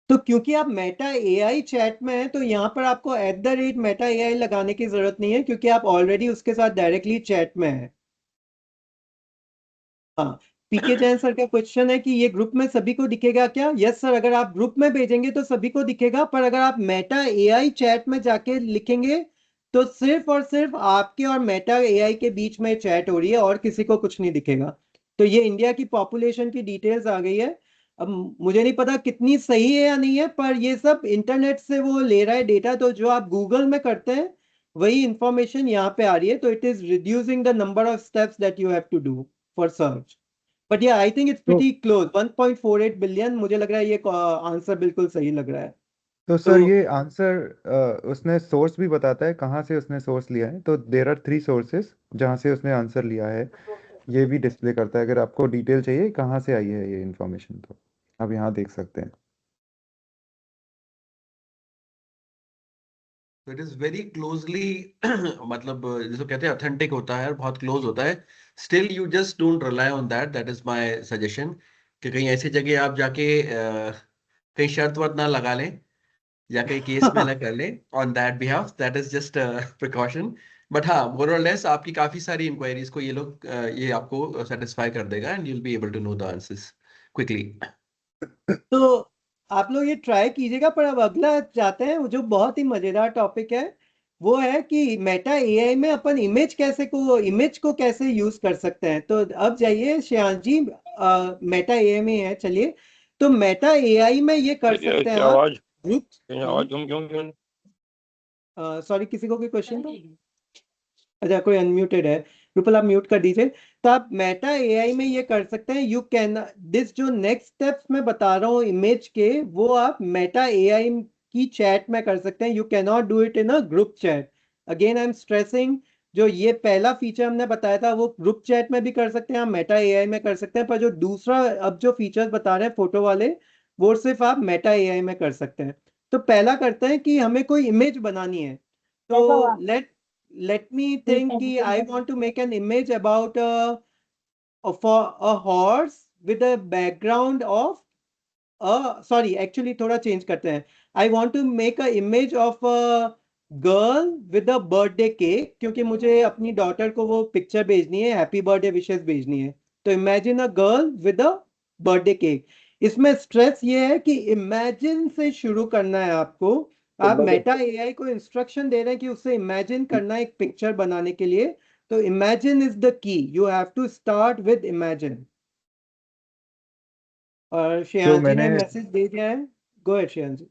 तो क्योंकि आप मेटा एआई चैट में हैं, तो यहाँ पर आपको @meta AI लगाने की जरूरत नहीं है, क्योंकि आप ऑलरेडी उसके साथ डायरेक्टली चैट में हैं। हाँ, पीके जैन सर का क्वेश्चन है कि ये ग्रुप में सभी को दिखेगा क्या? यस सर, अगर आप ग्रुप में भेजेंगे तो सभी को दिखेगा, पर अगर आप मेटा एआई चैट में जाके लिखेंगे तो सिर्फ और सिर्फ आपके और मेटा एआई के बीच में चैट हो रही है, और किसी को कुछ नहीं दिखेगा। तो ये इंडिया की पॉपुलेशन की डिटेल्स आ गई है। अब मुझे नहीं पता कितनी सही है या नहीं है, पर ये सब इंटरनेट से वो ले रहा है डेटा, तो जो आप गूगल में करते हैं वही इंफॉर्मेशन यहाँ पे आ रही है। तो it is reducing the number of steps that you have to do for search. But या आई थिंक इट्स तो प्रीटी क्लोज, 1.48 बिलियन, मुझे लग रहा है ये आंसर बिल्कुल सही लग रहा है। तो तो सर ये आंसर उसने सोर्स भी बताता है कहाँ से उसने सोर्स लिया है. तो देर आर 3 सोर्सेस जहाँ से उसने आंसर लिया है. ये भी डिस्प्ले करता है. अगर आपको डिटेल चाहिए कहाँ से आई है ये इन्फॉर्मेशन, तो आप यहाँ देख सकते हैं. इट इज वेरी क्लोजली मतलब जिसको कहते हैं ऑथेंटिक होता है और बहुत क्लोज होता है. Still you just don't rely on that. That is my suggestion कि कहीं ऐसी जगह आप जाके कहीं शर्त वर्त ना लगा लें या कहीं केस में ना कर लें on that behalf. That is just precaution. But हाँ, मोर और लेस आपकी काफी सारी इंक्वायरीज को ये लोग ये आपको सेटिस्फाई कर देगा and you will be able to know the answers quickly. तो आप लोग ये ट्राई कीजिएगा। पर अब अगला जाते हैं, जो बहुत ही मजेदार टॉपिक है, वो है कि मेटा एआई में अपन इमेज को कैसे यूज कर सकते हैं। तो अब जाइए श्रेयांश जी, मेटा एआई में है, चलिए। तो मेटा एआई में ये कर सकते हैं क्या आप आवाज ग्रुप। घूम क्यों सॉरी, किसी को कोई क्वेश्चन था? अच्छा, कोई अनम्यूटेड है, रुपल आप म्यूट कर दीजिए। तो आप मेटा एआई में ये कर सकते हैं, यू कैन दिस जो नेक्स्ट स्टेप्स मैं बता रहा हूँ इमेज के, वो आप मेटा एआई की चैट में कर सकते हैं। You can not do it in a group chat. Again I am stressing, जो ये पहला फीचर हमने बताया था वो ग्रुप चैट में भी कर सकते हैं, आप मेटा एआई में कर सकते हैं, पर जो दूसरा अब जो फीचर्स बता रहे हैं फोटो वाले, वो सिर्फ आप मेटा एआई में कर सकते हैं। तो पहला करते हैं कि हमें कोई इमेज बनानी है। तो let me think कि I want to make an image about a horse with a background of sorry, actually थोड़ा change करते हैं। I want to make a image of a girl with a birthday cake, क्योंकि मुझे अपनी डॉटर को वो पिक्चर भेजनी है, हैप्पी बर्थडे विशेस भेजनी है। तो imagine a girl with a birthday cake. इसमें स्ट्रेस ये है कि इमेजिन से शुरू करना है आपको। आप मेटा एआई को इंस्ट्रक्शन दे रहे हैं कि उससे इमेजिन करना है एक पिक्चर बनाने के लिए। तो imagine is the key, you have to start with imagine. और तो श्रेयांश जी मैंने ने मैसेज दे दिया है। गो अहेड श्रेयांश जी।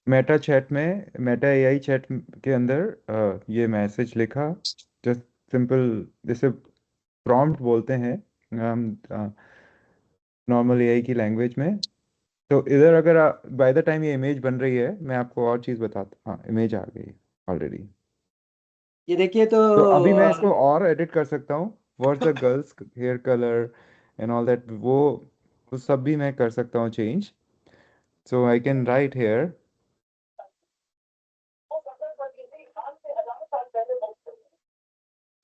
मेटा चैट में, मेटा एआई चैट के अंदर ये मैसेज लिखा, जस्ट सिंपल, जैसे प्रॉम्प्ट बोलते हैं हम नॉर्मल एआई की लैंग्वेज में। तो इधर अगर बाय द टाइम ये इमेज बन रही है, मैं आपको और चीज़ बताता, हाँ इमेज आ गई ऑलरेडी। ये देखिए तो तो अभी मैं इसको और एडिट कर सकता हूँ, what's the girl's hair colour and all that, वो सब भी मैं कर सकता हूँ change. So I can write here,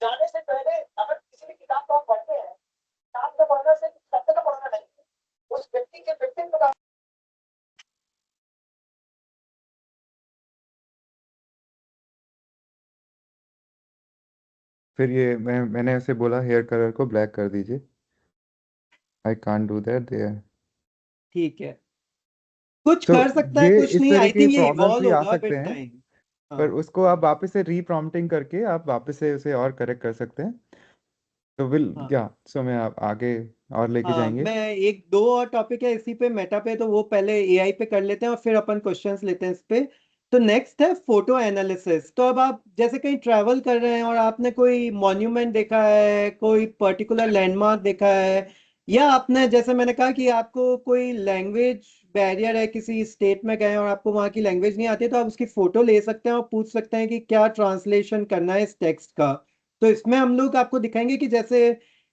जाने से पहले अगर किसी भी किताब को आप पढ़ते हैं, किताब को पढ़ने से शब्द को पढ़ना नहीं, उस व्यक्ति के व्यक्तित्व का। फिर ये मैंने उसे बोला हेयर कलर को ब्लैक कर दीजिए। I can't do that there. ठीक है, कुछ तो कर सकता है, ये कुछ इस नहीं। तरह आई की थिंक ये प्रॉब्लम्स इवॉल्व भी आ होगा सकते विद हैं, टाइम। पर उसको आप वापस से रीप्रॉम्प्टिंग करके आप वापस से उसे और करेक्ट कर सकते हैं। तो विल हाँ या सो मैं आप आगे और लेके हाँ, जाएंगे। मैं एक दो और टॉपिक है इसी पे, मेटा पे, तो वो पहले एआई पे कर लेते हैं और फिर अपन क्वेश्चंस लेते हैं इस पे। तो नेक्स्ट है फोटो एनालिसिस। तो अब आप जैसे कहीं ट्रैवल कर रहे हैं और आपने कोई मॉन्यूमेंट देखा है, कोई पर्टिकुलर लैंडमार्क देखा है, या आपने, जैसे मैंने कहा कि आपको कोई लैंग्वेज बैरियर है, किसी स्टेट में गए हैं और आपको वहाँ की लैंग्वेज नहीं आती है, तो आप उसकी फोटो ले सकते हैं और पूछ सकते हैं कि क्या ट्रांसलेशन करना है इस टेक्स्ट का। तो इसमें हम लोग आपको दिखाएंगे कि जैसे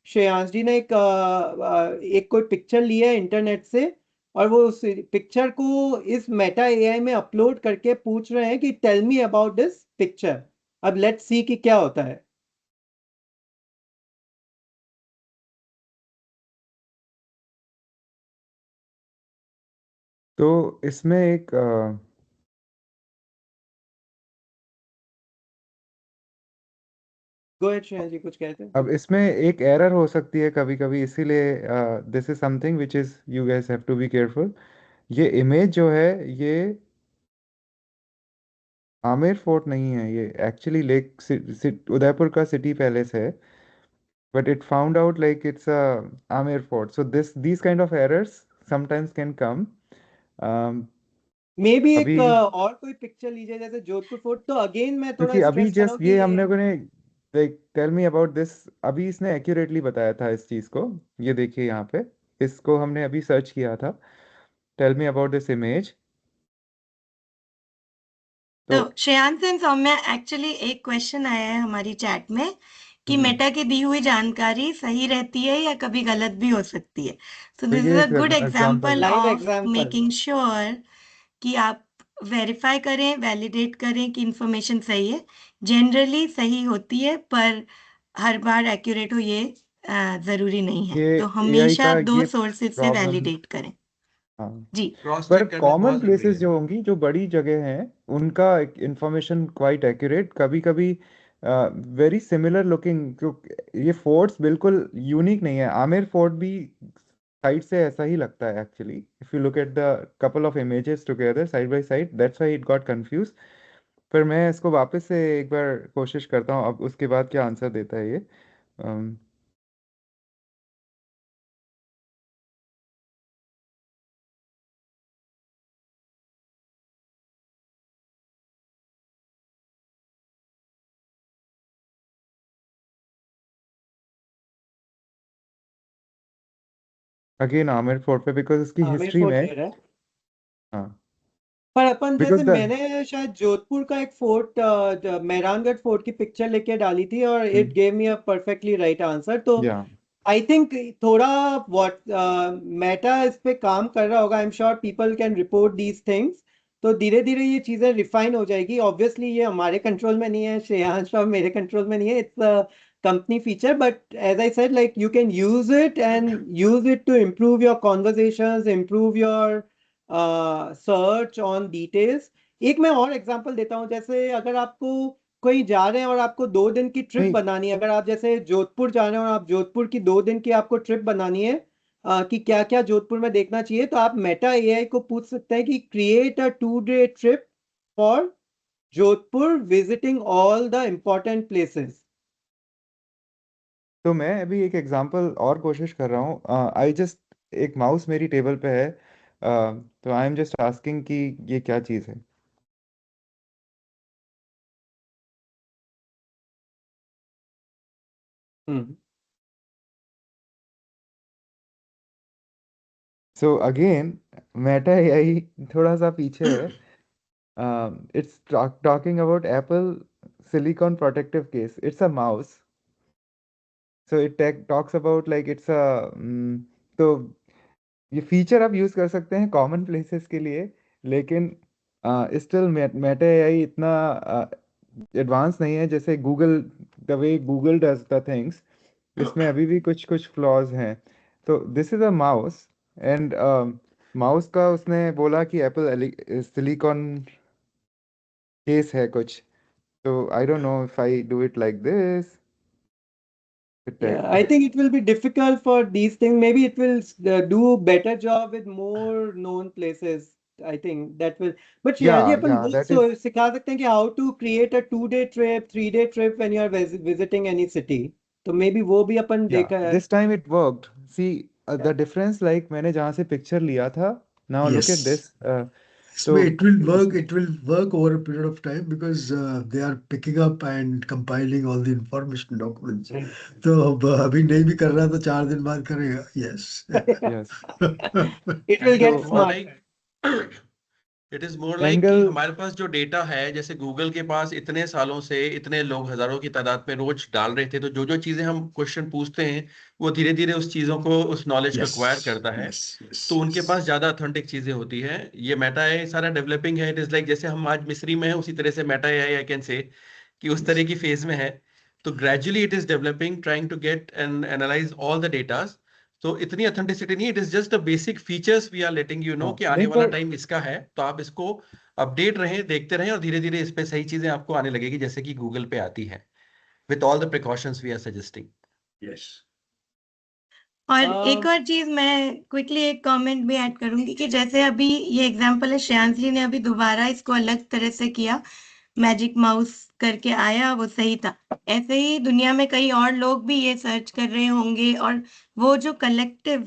श्रेयांश जी ने एक कोई पिक्चर लिया है इंटरनेट से, और वो उस पिक्चर को इस मेटा एआई में अपलोड करके पूछ रहे हैं कि tell me about this picture. अब लेट्स सी कि क्या होता है। तो इसमें एक गो अहेड श्रेयांश जी, कुछ कहते हैं। अब इसमें एक एरर हो सकती है कभी कभी, इसीलिए this is something which is you guess have to be careful. ये इमेज जो है, ये आमेर फोर्ट नहीं है, ये एक्चुअली उदयपुर का सिटी पैलेस है, but it found out like it's a Amer fort. So these kind of errors sometimes can come. Um, मे भी एक अभी और कोई पिक्चर लीजिए जैसे जोधपुर फोर्ट। तो अगेन मैं थोड़ा क्योंकि अभी स्ट्रेस कर रहा जस्ट हूँ ये हम कि लोगों ने like tell me about this, अभी इसने एक्यूरेटली बताया था इस चीज को। ये देखिए यहाँ पे, इसको हमने अभी सर्च किया था, tell me about this image. तो तो श्रेयांश एंड सौम्या, एक्चुअली एक क्वेश्चन आया है हमारी चैट में कि हम्म, मेटा की दी हुई जानकारी सही रहती है या कभी गलत भी हो सकती है। सो तो दिस इज ये a good example, example live of example. Making sure कि आप वेरीफाई करें, वैलिडेट करें कि इंफॉर्मेशन सही है। जनरली सही होती है, पर हर बार एक्यूरेट हो ये जरूरी नहीं है। ये तो एआई हमेशा का दो ये सोर्सेज से प्रॉब्लम, वैलिडेट करें। हाँ, जी। क्रॉस पर चेक करना कॉमन बहुत जरूरी प्लेसेस है। जो होंगी, जो बड़ी जगह हैं, उनका इंफॉर्मेशन क्वाइट एक्यूरेट, कभी कभी वेरी सिमिलर लुकिंग। ये फोर्ट्स बिल्कुल यूनिक नहीं है, आमेर फोर्ट भी साइड से ऐसा ही लगता है actually, if you look at the couple of images together side by side, that's why it got confuse. पर मैं इसको वापस से एक बार कोशिश करता हूँ, अब उसके बाद क्या आंसर देता है ये। अगेन आमिर फोर्ट पे, बिकॉज उसकी आमिर हिस्ट्री फोर्ट में, दे रहा है। हाँ, पर अपन बिकॉज जैसे, द मैंने शायद जोधपुर का एक फोर्ट, मेहरानगढ़ फोर्ट की पिक्चर लेके डाली थी और it gave me a perfectly right answer. तो या आई थिंक थोड़ा व्हाट मेटा इस पे काम कर रहा होगा। I am sure people can report these things. तो धीरे धीरे ये चीजें रिफाइन हो जाएगी। ऑब्वियसली ये हमारे कंट्रोल में नहीं है, श्रेयांश और मेरे कंट्रोल में नहीं है। It's a company feature, but as I said, like you can use it and use it to improve your conversations, improve your search on details. एक मैं और एग्जांपल देता हूँ, जैसे अगर आपको कहीं जा रहे हैं और आपको 2 दिन की ट्रिप नहीं बनानी है, अगर आप जैसे जोधपुर जा रहे हैं और आप जोधपुर की 2 दिन की आपको ट्रिप बनानी है कि क्या क्या जोधपुर में देखना चाहिए, तो आप मेटा एआई को पूछ सकते हैं कि create a 2-day trip for Jodhpur visiting all the important places. तो मैं अभी एक एग्जांपल और कोशिश कर रहा हूँ। आई जस्ट एक माउस मेरी टेबल पे है, तो आई एम जस्ट आस्किंग कि ये क्या चीज़ है। सो अगेन मेटा एआई थोड़ा सा पीछे है। It's talking about Apple silicon protective case, it's a mouse. So it talks about like it's a, तो ये फीचर आप यूज कर सकते हैं कॉमन प्लेसेस के लिए, लेकिन स्टिल मेटा एआई इतना एडवांस नहीं है जैसे Google, the way Google does the things. इसमें अभी भी कुछ कुछ फ्लॉज हैं। तो this is a mouse, and mouse का उसने बोला कि एप्पल सिलिकॉन केस है कुछ। तो आई don't know if I do it like this. Yeah, I think it will be difficult for these things. Maybe it will do better job with more known places. I think that will. But Shreyanji, या अपन वो दैट इज, सिखा सकते हैं कि how to create a 2-day trip, 3-day trip when you are visiting any city. तो maybe वो भी अपन या देखा है. This time it worked. See the difference, like मैंने जहाँ से पिक्चर लिया था, now look at Yes. This. So तो it will work over a period of time because they are picking up and compiling all the information documents. तो अब अभी नहीं भी कर रहा तो 4 दिन बाद करेगा. Yes. Yes, It will it get is more तो smart. Like it is more like कि एंगल, हमारे पास जो डेटा है, जैसे गूगल के पास इतने सालों से इतने लोग हजारों की तादाद में रोज डाल रहे थे, तो जो जो चीजें हम क्वेश्चन पूछते हैं वो धीरे धीरे उस चीजों को, उस नॉलेज को एक्वायर Yes. करता है। Yes. Yes. तो उनके Yes. पास ज्यादा ऑथेंटिक चीजें होती हैं। ये मेटा है सारा डेवलपिंग है। इट इज लाइक जैसे हम आज मिस्री में है, उसी तरह से मेटा है, आई कैन से कि उस तरह की फेज में है। तो gradually it is developing, trying to get and analyse all the datas. तो इतनी ऑथेंटिसिटी नहीं, it is just the basic features we are letting you know हाँ कि आने नहीं वाला पर टाइम इसका है, तो आप इसको अपडेट रहें, देखते रहें, और धीरे धीरे इस पे सही चीजें आपको आने लगेगी, जैसे कि गूगल पे आती है, with all the precautions we are suggesting. Yes. और एक और चीज मैं क्विकली एक कमेंट भी ऐड करूंगी कि जैसे अभी ये एग्जांपल है, श्रेयांश जी ने अभी दोबारा इसको अलग तरह से किया, मैजिक माउस करके आया, वो सही था। ऐसे ही दुनिया में कई और लोग भी ये सर्च कर रहे होंगे, और वो जो collective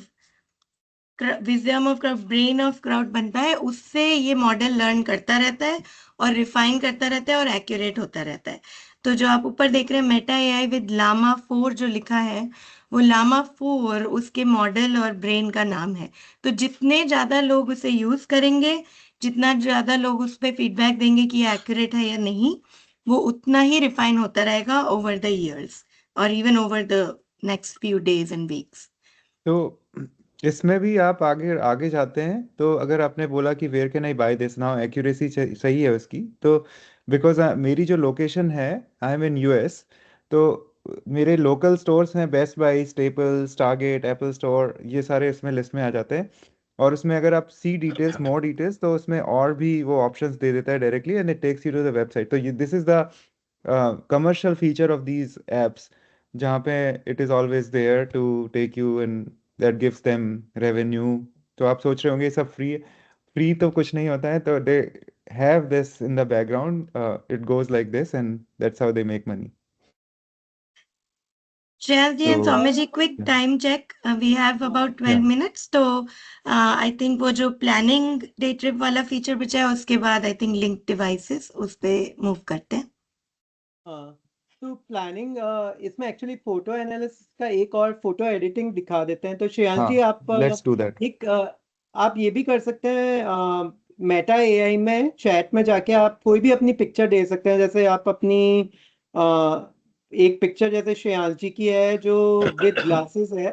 wisdom of crowd, brain of crowd बनता है, उससे ये मॉडल लर्न करता रहता है और रिफाइन करता रहता है और एक्यूरेट होता रहता है। तो जो आप ऊपर देख रहे हैं मेटा एआई विद लामा 4 जो लिखा है, वो लामा 4 उसके मॉडल और ब्रेन का नाम है। तो जितने ज्यादा लोग उसे यूज करेंगे, जितना ज्यादा लोग उस पर फीडबैक देंगे कि ये एक्यूरेट है या नहीं, वो उतना ही रिफाइन होता रहेगा ओवर द ईयर्स और even over the next few days and weeks. तो इसमें भी आप आगे आगे जाते हैं। तो अगर आपने बोला कि where can I buy this now, accuracy सही है उसकी। तो बिकॉज मेरी जो लोकेशन है, आई एम इन यूएस, तो मेरे लोकल स्टोर्स हैं, Best Buy, Staples, Target, Apple store, ये सारे इसमें लिस्ट में आ जाते हैं। और उसमें अगर आप सी डिटेल्स, मोर डिटेल्स, तो उसमें और भी वो ऑप्शंस दे देता है directly, and it takes you to the website. तो ये दिस इज द commercial feature of these apps, जहाँ पे it is always there to take you, and that gives them revenue। तो आप सोच रहे होंगे ये सब फ्री, फ्री तो कुछ नहीं होता है। तो they have this in the background, it goes like this, and that's how they make money। Shreya ji and तो Soumya ji, quick yeah, time check. We have about 12 yeah। minutes. तो I think वो जो प्लानिंग डे ट्रिप वाला फीचर बचा है, उसके बाद I think लिंक डिवाइसेस उस पे मूव करते हैं। हाँ, तो प्लानिंग इसमें एक्चुअली फोटो एनालिसिस का एक और फोटो एडिटिंग दिखा देते हैं। तो श्रेयांश जी, हाँ, आप let's do that। एक आप ये भी कर सकते हैं, मेटा एआई में चैट में जाके आप कोई भी अपनी पिक्चर दे सकते हैं। जैसे आप अपनी एक पिक्चर जैसे श्रेयांश जी की है जो विद ग्लासेस है,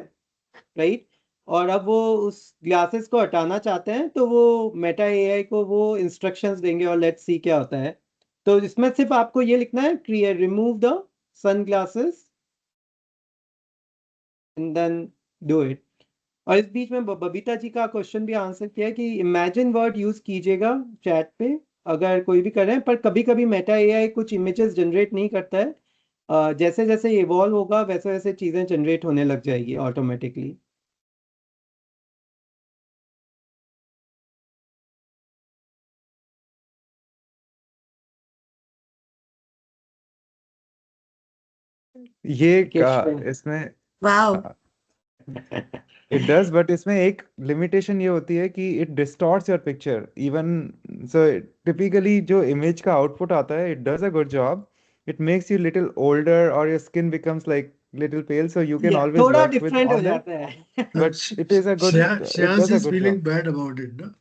राइट, और अब वो उस ग्लासेस को हटाना चाहते हैं, तो वो मेटा एआई को वो इंस्ट्रक्शंस देंगे और लेट्स सी क्या होता है। तो इसमें सिर्फ आपको ये लिखना है, create, remove the sunglasses and then do it. और इस बीच में बबीता जी का क्वेश्चन भी आंसर किया कि इमेजिन वर्ड यूज कीजिएगा चैट पे, अगर कोई भी कर रहे हैं, पर कभी कभी मेटा एआई कुछ इमेजेस जनरेट नहीं करता है। जैसे जैसे इवॉल्व होगा वैसे वैसे चीजें जनरेट होने लग जाएगी ऑटोमेटिकली। ये कैसे? इसमें वाओ, इट डज, बट इसमें एक लिमिटेशन ये होती है कि it distorts your picture even. So typically जो इमेज का आउटपुट आता है, it does a good job, it makes you little older और your skin becomes like little pale, so you can always थोड़ा वर्क विद डिफरेंट हो ऑन दैट, जाता है। But it is a good, it Shreyans does a is good feeling job. bad about it, no?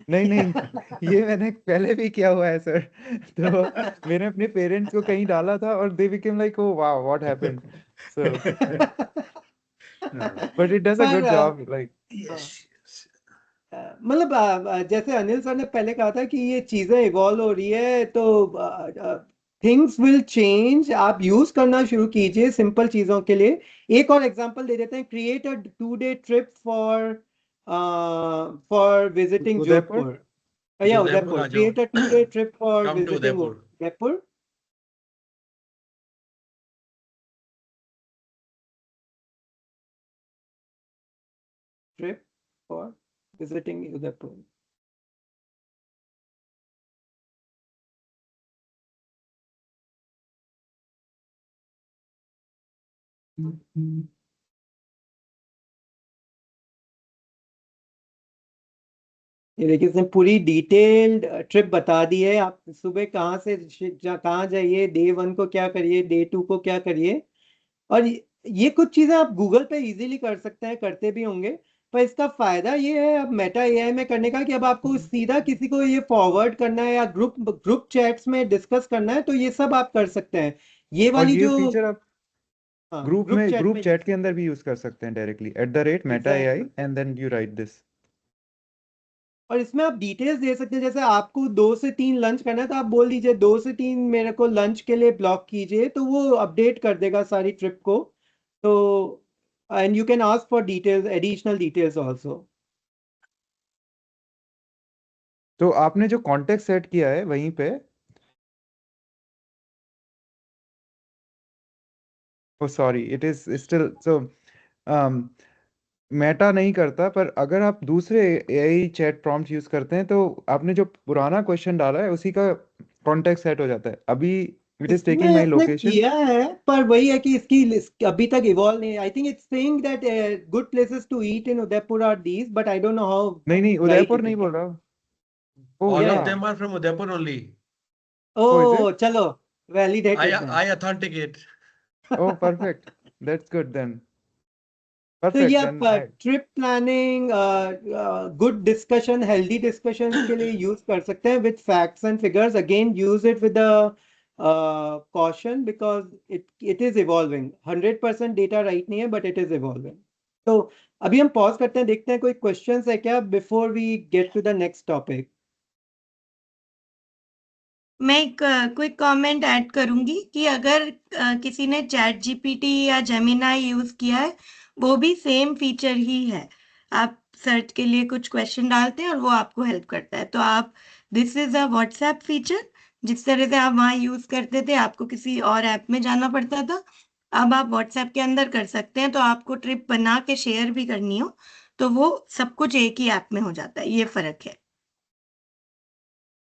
नहीं नहीं, ये मैंने पहले भी किया हुआ है सर। तो मैंने अपने पेरेंट्स को कहीं डाला था और they became like, oh wow what happened, so but it does a good पर जॉब लाइक। Yes, yes. मतलब जैसे अनिल सर ने पहले कहा था कि ये चीजें इवॉल्व हो रही है, तो थिंग्स विल चेंज। आप यूज करना शुरू कीजिए सिंपल चीजों के लिए। एक और एग्जांपल दे देते हैं, create a 2-day trip for visiting Udaipur, Jodhpur या उदयपुर उदयपुर। आ जाओ, create a 2-day trip for come to visiting Udaipur. Udaipur. Trip for visiting Udaipur. ये देखिए, इसने पूरी डिटेल्ड ट्रिप बता दी है। आप सुबह कहाँ से कहाँ जाइए, डे 1 को क्या करिए, डे 2 को क्या करिए। और ये कुछ चीजें आप गूगल पे इजीली कर सकते हैं, करते भी होंगे। पर इसका फायदा ये है अब मेटा एआई में करने का कि अब आपको सीधा किसी को ये फॉरवर्ड करना है या ग्रुप चैट्स में डिस्कस करना है, तो ये सब आप कर सकते हैं। ये और वाली ये जो फीचर आप ग्रुप में, ग्रुप में चैट के अंदर भी यूज कर सकते हैं directly @meta AI and then you write this. और इसमें आप डिटेल्स दे सकते हैं। जैसे आपको 2 से 3 लंच करना है, तो आप बोल दीजिए 2 से 3 मेरे को लंच के लिए ब्लॉक कीजिए, तो वो अपडेट कर देगा सारी ट्रिप को। तो and you can ask for details, additional details also. तो आपने जो कॉन्टेक्स्ट सेट किया है वहीं पे, oh sorry, it is still so Meta नहीं करता, पर अगर आप दूसरे एआई चैट प्रॉम्प्ट यूज करते हैं तो आपने जो पुराना क्वेश्चन डाला है उसी का कॉन्टेक्स्ट सेट हो जाता है। अभी इट इज टेकिंग इसमें माय इसने लोकेशन। किया है, पर वही है कि इसकी लिस्ट अभी तक इवॉल्व नहीं। I think it's saying that good places to eat in Udaipur are these, but I don't know how नहीं नहीं, राइट उदयपुर इट नहीं इज। बोल रहा। Oh All yeah, of them are from Udaipur only. Oh is it, oh चलो, validated then. I authenticate. Oh perfect, that's good then, तो ये परफेक्ट आप then I. Trip planning, good discussion, healthy discussions के लिए यूज कर सकते हैं with facts and figures. Again use it with caution because it is evolving. 100% data right नहीं है, बट इट इज इवॉल्विंग। तो अभी हम पॉज करते हैं, देखते हैं कोई क्वेश्चंस है क्या before we get to the next topic. मैं एक क्विक कमेंट ऐड करूंगी कि अगर किसी ने चैट जीपीटी या जेमिनाई यूज किया है, वो भी सेम फीचर ही है। आप सर्च के लिए कुछ क्वेश्चन डालते हैं और वो आपको हेल्प करता है। तो आप, this is a WhatsApp feature. जिस तरह से आप वहाँ यूज करते थे, आपको किसी और ऐप में जाना पड़ता था, अब आप व्हाट्सएप के अंदर कर सकते हैं। तो आपको ट्रिप बना के शेयर भी करनी हो तो वो सब कुछ एक ही ऐप में हो जाता है। ये फर्क है।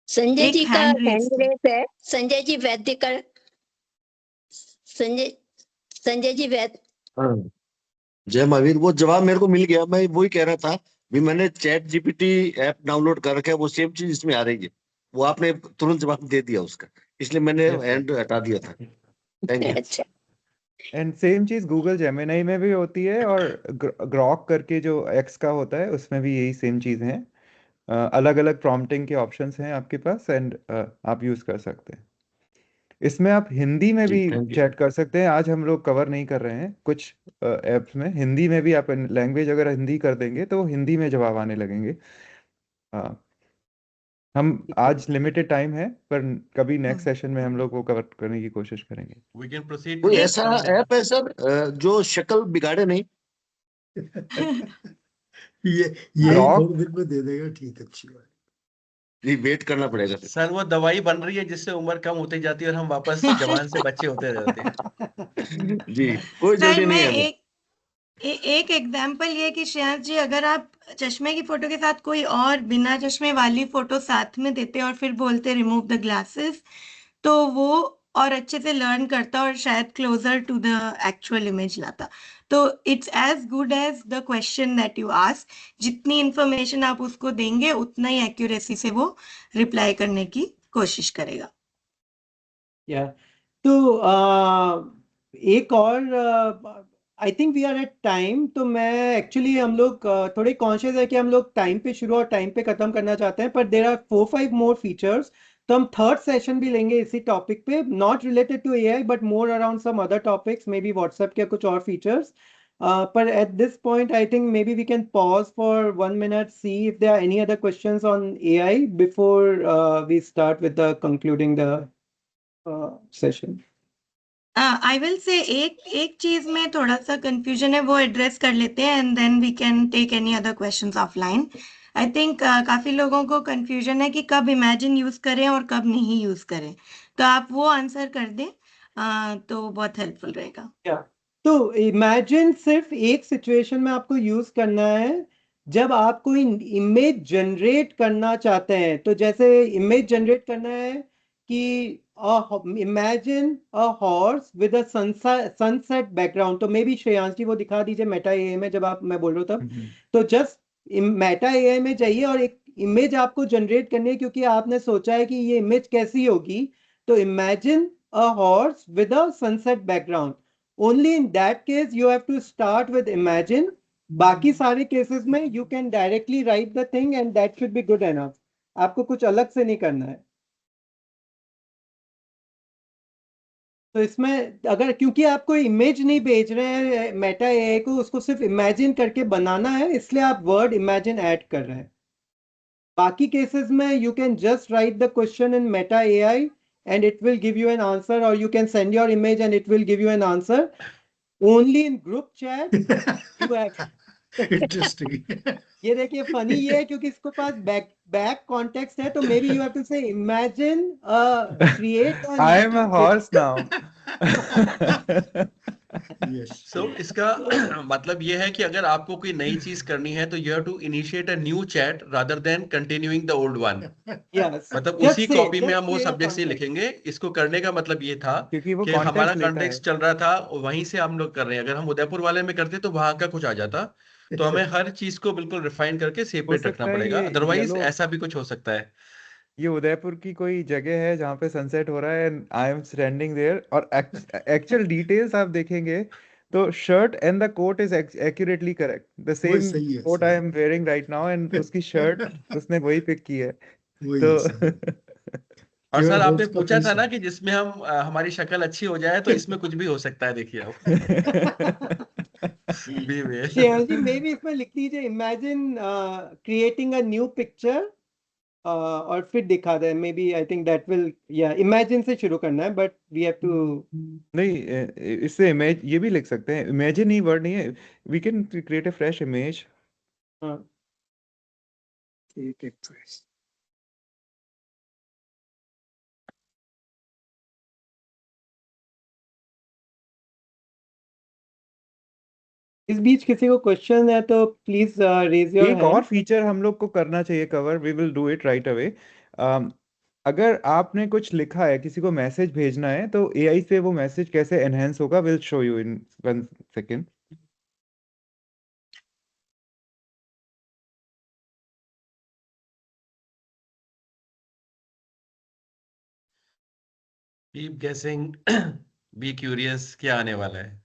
संजय एक जी का हैंड हैंड रेज रेस है, संजय जी वैद्य का। संजय जी वैद्य। हाँ, जय महावीर। वो जवाब मेरे को मिल गया। मैं वही कह रहा था भी, मैंने चैट जीपीटी ऐप डाउनलोड कर रखा है, वो सेम चीज इसमें आ रही है। वो आपने तुरंत जवाब दे दिया उसका, इसलिए मैंने यस सर, हैंड हटा दिया था। Thank you. अच्छा, एंड सेम चीज गूगल जेमिनाई में भी होती है, और ग्रॉक करके जो एक्स का होता है उसमें भी यही सेम चीज है। अलग अलग प्रॉम्प्टिंग के ऑप्शंस हैं आपके पास, एंड आप यूज कर सकते हैं। इसमें आप हिंदी में जी भी थैंक यू। चैट कर सकते हैं। आज हम लोग कवर नहीं कर रहे हैं कुछ ऐप्स में, हिंदी में भी आप लैंग्वेज अगर हिंदी कर देंगे तो हिंदी में जवाब आने लगेंगे। हाँ, हम आज लिमिटेड टाइम है, पर कभी नेक्स्ट सेशन में हम लोग वो कवर करने की कोशिश करेंगे। We can proceed to कोई next ऐसा one. ऐप है सर जो शक्ल बिगाड़े नहीं? ये यही ग्रॉक 2 दिन में दे देगा, ठीक, अच्छी बात। ये वेट करना पड़ेगा। सर वो दवाई बन रही है जिससे उम्र कम होती जाती है और हम वापस जवान से बच्चे होते जाते हैं। जी, कोई सर जल्दी नहीं मैं है हमें। एक एग्जाम्पल ये कि श्रेयांश जी अगर आप चश्मे की फोटो के साथ कोई और बिना चश्मे वाली फोटो साथ में देते और फिर बोलते रिमूव द ग्लासेस, तो वो और अच्छे से लर्न करता और शायद closer to the actual image लाता। तो it's as good as the question that you ask. जितनी इंफॉर्मेशन आप उसको देंगे उतना ही एक्यूरेसी से वो रिप्लाई करने की कोशिश करेगा। या तो एक और I think we are at time, तो मैं एक्चुअली हम लोग थोड़े कॉन्शियस है कि हम लोग टाइम पे शुरू और टाइम पे खत्म करना चाहते हैं, पर देर आर 4-5 मोर फीचर्स। तो हम थर्ड सेशन भी लेंगे इसी टॉपिक पे, not related to AI but more around some other topics, maybe WhatsApp के कुछ और फीचर्स। पर at this point I think maybe we can pause for 1 minute, see if there are any other questions on AI before we start with the concluding the session. I will say एक चीज में थोड़ा सा कंफ्यूजन है, वो एड्रेस कर लेते हैं and then we can take any other questions offline. I think काफी लोगों को कंफ्यूजन है कि कब इमेजिन यूज करें और कब नहीं यूज करें, तो आप वो आंसर कर दें तो बहुत हेल्पफुल रहेगा। तो इमेजिन सिर्फ एक सिचुएशन में आपको यूज करना है जब आप कोई इमेज जनरेट करना चाहते हैं। तो जैसे इमेज जनरेट करना है कि imagine a horse with a sunset background, तो मे बी श्रेयांश जी वो दिखा दीजिए मेटा एआई में जब आप मैं बोल रहा था। तो जस्ट मेटा एआई में जाइए और एक इमेज आपको जनरेट करनी है क्योंकि आपने सोचा है कि ये इमेज कैसी होगी। तो imagine a horse with a sunset background, only in that case you have to start with imagine. बाकी सारे केसेस में you can directly write the thing and that should be good enough. आपको कुछ अलग से नहीं करना है। तो इसमें अगर क्योंकि आप कोई इमेज नहीं भेज रहे हैं मेटा एआई को, उसको सिर्फ इमेजिन करके बनाना है, इसलिए आप वर्ड इमेजिन ऐड कर रहे हैं। बाकी केसेस में you can just write the question in Meta AI and it will give you an answer, or you can send your image and it will give you an answer. Only in group chat you have Interesting. ये देखिए फनी ये है क्योंकि इसके पास बैक कॉन्टेक्स्ट है, तो maybe you have to say imagine create I am a horse now. Yes. So इसका मतलब ये है कि अगर आपको कोई नई चीज करनी है तो you have to initiate a new chat rather than continuing the old one. Yes, मतलब just उसी say- कॉपी में just हम वो say your सब्जेक्ट से context. लिखेंगे। इसको करने का मतलब ये था क्योंकि वो कि हमारा कॉन्टेक्स्ट लेता है। कॉन्टेक्स्ट चल रहा था, वहीं से हम लोग कर रहे हैं। अगर हम उदयपुर वाले में करते तो वहां का कुछ आ जाता, तो हमें हर चीज को बिल्कुल रिफाइन करके हो सेपरेट रखना सकता है पड़ेगा, ये अदरवाइज येलो ऐसा भी कुछ हो सकता है। ये उदयपुर की कोई जगह है जहाँ पे सनसेट हो रहा है and I am standing there, और एक्चुअल डिटेल्स आप देखेंगे तो shirt and the coat is accurately correct, the same सही है, कोट सही आई है। Am wearing right now and उसकी शर्ट उसने वही पिक की है। वही तो है, सही है। और Here सर आपने holds का पूछा था पैसा। ना कि जिसमें हम हमारी शक्ल अच्छी हो जाए, तो इसमें कुछ भी हो सकता है, देखिए आप। बी वे। श्रेयांश जी मे बी इसमें लिख दीजिए imagine creating a new picture और फिर दिखा दे। Maybe I think that will, या इमेजिन से शुरू करना है बट वी हैव टू नहीं इससे इमेज ये भी लिख सकते हैं, इमेजिन ही वर्ड नहीं है, we can create a fresh image. इस बीच किसी को क्वेश्चन है तो प्लीज रेज योर एक और हैंड। फीचर हम लोग को करना चाहिए cover, we will do it right away. अगर आपने कुछ लिखा है, किसी को मैसेज भेजना है, तो एआई से वो मैसेज कैसे एनहेंस होगा, will show you in 1 second. Keep गेसिंग, बी क्यूरियस, क्या आने वाला है।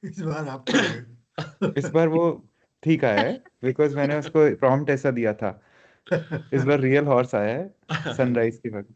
इस बार आपको आएगा। इस बार वो ठीक आया है बिकॉज मैंने उसको प्रॉम्प्ट ऐसा दिया था। इस बार रियल हॉर्स आया है सनराइज के वक्त।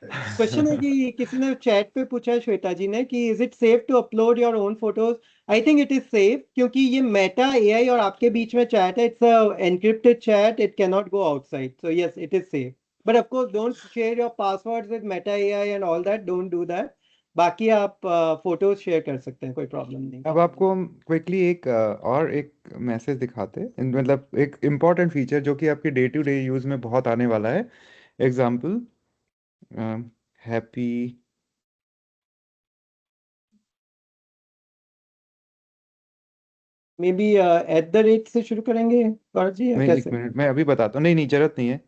क्वेश्चन है कि किसी ने चैट पे पूछा है श्वेता जी ने कि is it safe to upload your own photos. I think it is safe क्योंकि ये मेटा एआई और आपके बीच में चैट है, it's a encrypted chat, it can not go outside, so yes it is safe. But of course don't share your passwords with Meta AI and all that, don't do that. बाकी आप फोटोज शेयर कर सकते हैं, कोई प्रॉब्लम नहीं। अब आपको हम क्विकली और एक मैसेज दिखाते हैं, मतलब एक इम्पॉर्टेंट फीचर जो कि आपके डे टू डे यूज में बहुत आने वाला है। एग्जाम्पल, हैप्पी मे बी @ से शुरू करेंगे गौरव जी, या नहीं, एक कैसे? मिनट, मैं अभी बताता हूँ। नहीं नहीं, जरूरत नहीं है।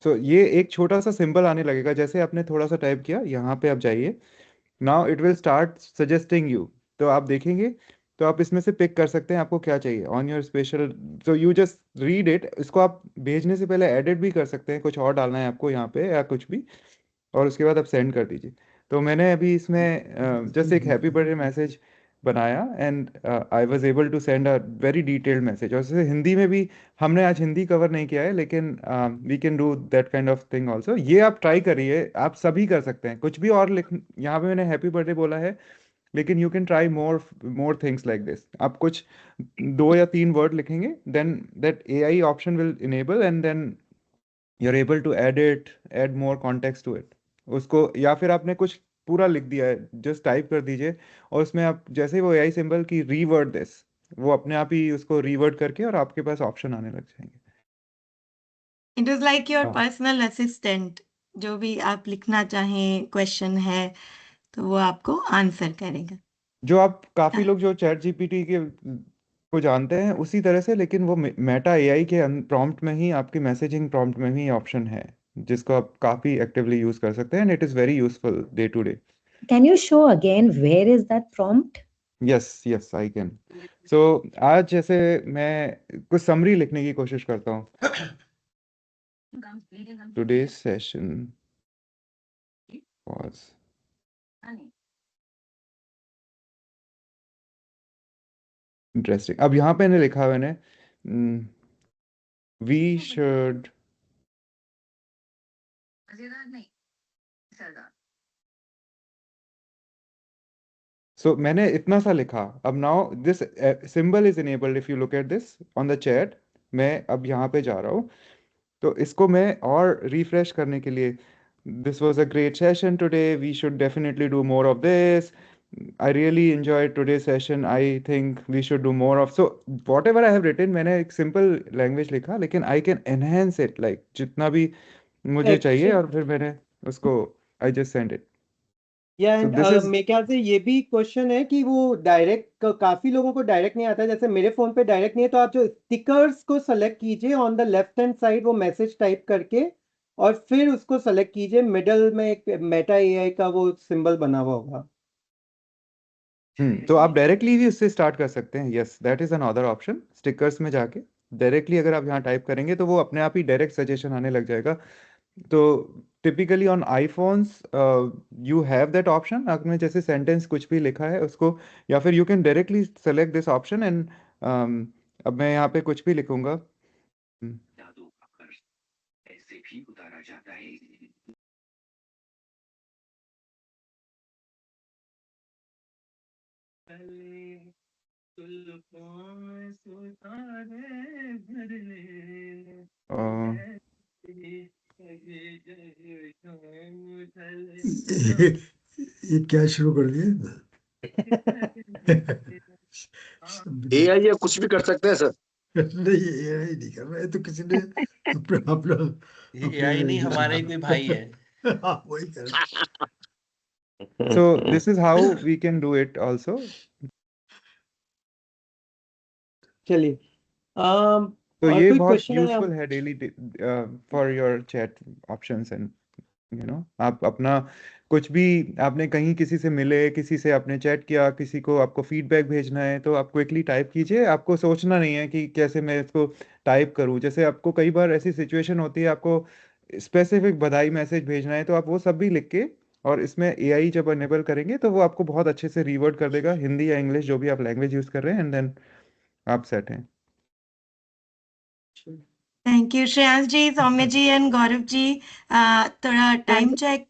तो ये एक छोटा सा सिंबल आने लगेगा, जैसे आपने थोड़ा सा टाइप किया, यहाँ पे आप जाइए। Now it will start suggesting you. तो आप देखेंगे, तो आप इसमें से पिक कर सकते हैं आपको क्या चाहिए on your special. So you just read it. इसको आप भेजने से पहले एडिट भी कर सकते हैं, कुछ और डालना है आपको यहाँ पे या कुछ भी, और उसके बाद आप सेंड कर दीजिए। तो मैंने अभी इसमें जस्ट एक हैप्पी बर्थडे मैसेज बनाया, and I was able to send a very detailed message. और जैसे हिंदी में भी, हमने आज हिंदी कवर नहीं किया है, लेकिन we can do that kind of thing also. ये आप ट्राई करिए, आप सभी कर सकते हैं कुछ भी और लिख। यहाँ पे मैंने हैप्पी बर्थडे बोला है, लेकिन you can try more more things like this. आप कुछ 2 या 3 वर्ड लिखेंगे, then that AI option will enable, and then you are able to add more context to it उसको। या फिर आपने कुछ पूरा लिख दिया है, जस्ट टाइप कर दीजिए, और उसमें आप जैसे ही वो एआई सिंबल की रीवर्ड दिस, वो अपने आप ही उसको रीवर्ड करके और आपके पास ऑप्शन आने लग जाएंगे। इट इज लाइक योर हाँ, पर्सनल असिस्टेंट, जो भी आप लिखना चाहें क्वेश्चन है तो वो आपको आंसर करेगा। जो आप काफी लोग जो चैट जीपीटी के को जानते हैं उसी तरह से, लेकिन वो मेटा एआई के प्रॉम्प्ट में ही, आपकी मैसेजिंग प्रॉम्प्ट में ही ऑप्शन है, जिसको आप काफी एक्टिवली यूज कर सकते हैं, and it is very useful day to day. Can you show again where is that prompt? Yes yes, I can. So आज जैसे मैं कुछ समरी लिखने की कोशिश करता हूँ। Today's session was interesting. अब यहाँ पे मैंने लिखा मैंने वी शुड सो मैंने इतना सा लिखा। अब now this symbol is enabled, if you look at this on the chat. मैं अब यहाँ पे जा रहा हूँ, तो इसको मैं और रिफ्रेश करने के लिए, this was a great session today, we should definitely do more of this, I really enjoy today session, I think we should do more of. So whatever I have written, मैंने एक सिंपल लैंग्वेज लिखा, लेकिन I can enhance it like जितना भी मुझे चाहिए, एक्चुअली और फिर मैंने उसको, आई जस्ट सेंड इट। या सो दिस इज, मेरे ख्याल से ये भी क्वेश्चन है कि वो डायरेक्ट, काफी लोगों को डायरेक्ट नहीं आता है, जैसे मेरे फोन पे डायरेक्ट नहीं है, तो आप जो स्टिकर्स को सेलेक्ट कीजिए on the left hand side, वो मैसेज टाइप करके, और फिर उसको सेलेक्ट कीजिए, मिडल में एक मेटा एआई का वो सिंबल बना हुआ होगा। तो आप डायरेक्टली भी उससे स्टार्ट कर सकते हैं। Yes, that is another option. Stickers में जाके डायरेक्टली अगर आप यहाँ टाइप करेंगे, तो वो अपने आप ही डायरेक्ट सजेशन आने लग जाएगा। तो typically on iPhones you have that option. आपने जैसे सेंटेंस कुछ भी लिखा है उसको, या फिर you can directly select this option, and अब मैं यहाँ पे कुछ भी लिखूंगा। जादू का कर्ज ऐसे भी उतारा जाता है। ये क्या शुरू कर दिया? एआई या कुछ भी कर सकते हैं सर। नहीं, ये नहीं कर रहा है, तो किसी ने अपना ये एआई नहीं, हमारे ही कोई भाई है। हाँ, वही कर रहा है। So this is how we can do it also. चलिए, तो और ये कोई बहुत क्वेश्चन है? यूजफुल है daily for your chat options, and आप अपना कुछ भी, आपने कहीं किसी से मिले, किसी से आपने चैट किया, किसी को आपको फीडबैक भेजना है, तो आप क्विकली टाइप कीजिए। आपको सोचना नहीं है कि कैसे मैं इसको टाइप करूं। जैसे आपको कई बार ऐसी सिचुएशन होती है, आपको स्पेसिफिक बधाई मैसेज भेजना है, तो आप वो सब भी लिख के, और इसमें एआई जब अनेबल करेंगे, तो वो आपको बहुत अच्छे से रिवर्ट कर देगा, हिंदी या इंग्लिश जो भी आप लैंग्वेज यूज कर रहे हैं, एंड देन आप सेट हैं। Thank you Shreyans ji, Saumya ji and Gaurav ji. थोड़ा time check,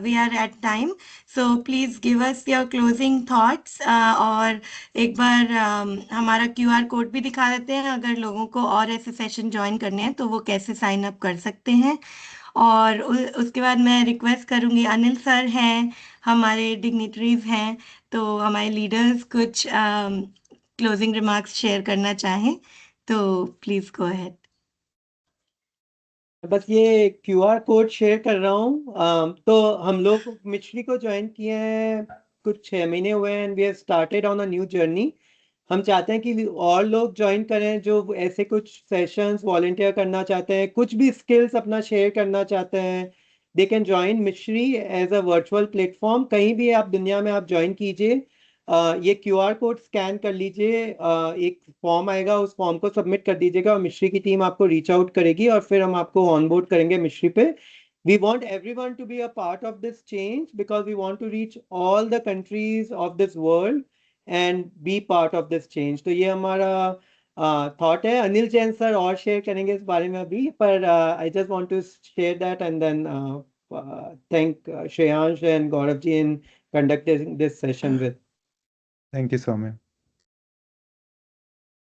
we are at time, so please give us your closing thoughts. और एक बार हमारा क्यूआर कोड भी दिखा देते हैं, अगर लोगों को और ऐसे सेशन ज्वाइन करने हैं तो वो कैसे साइन अप कर सकते हैं। और उसके बाद मैं रिक्वेस्ट करूंगी, अनिल सर हैं, हमारे डिग्निटरीज हैं, तो हमारे लीडर्स कुछ क्लोजिंग रिमार्क्स शेयर करना चाहें तो प्लीज गो अहेड। बस ये QR कोड शेयर कर रहा हूँ। तो हम लोग मिश्री को ज्वाइन किए हैं कुछ 6 महीने हुए हैं, and we have started on a new journey. हम चाहते हैं कि और लोग ज्वाइन करें जो ऐसे कुछ सेशंस वॉलंटियर करना चाहते हैं, कुछ भी स्किल्स अपना शेयर करना चाहते हैं। दे कैन ज्वाइन मिश्री एज अ वर्चुअल प्लेटफॉर्म। कहीं भी आप दुनिया में आप ज्वाइन कीजिए, ये QR कोड स्कैन कर लीजिए, एक फॉर्म आएगा, उस फॉर्म को सबमिट कर दीजिएगा और मिश्री की टीम आपको रीच आउट करेगी और फिर हम आपको ऑनबोर्ड करेंगे मिश्री पे। We want everyone to be a part of this change because we want to reach all the countries of this world and be part of this change. तो ये हमारा थॉट है। अनिल जैन सर और शेयर करेंगे इस बारे में अभी, पर I just want to share that and then thank Shreyansh and Gaurav ji in conducting this session with. Thank you Saumya.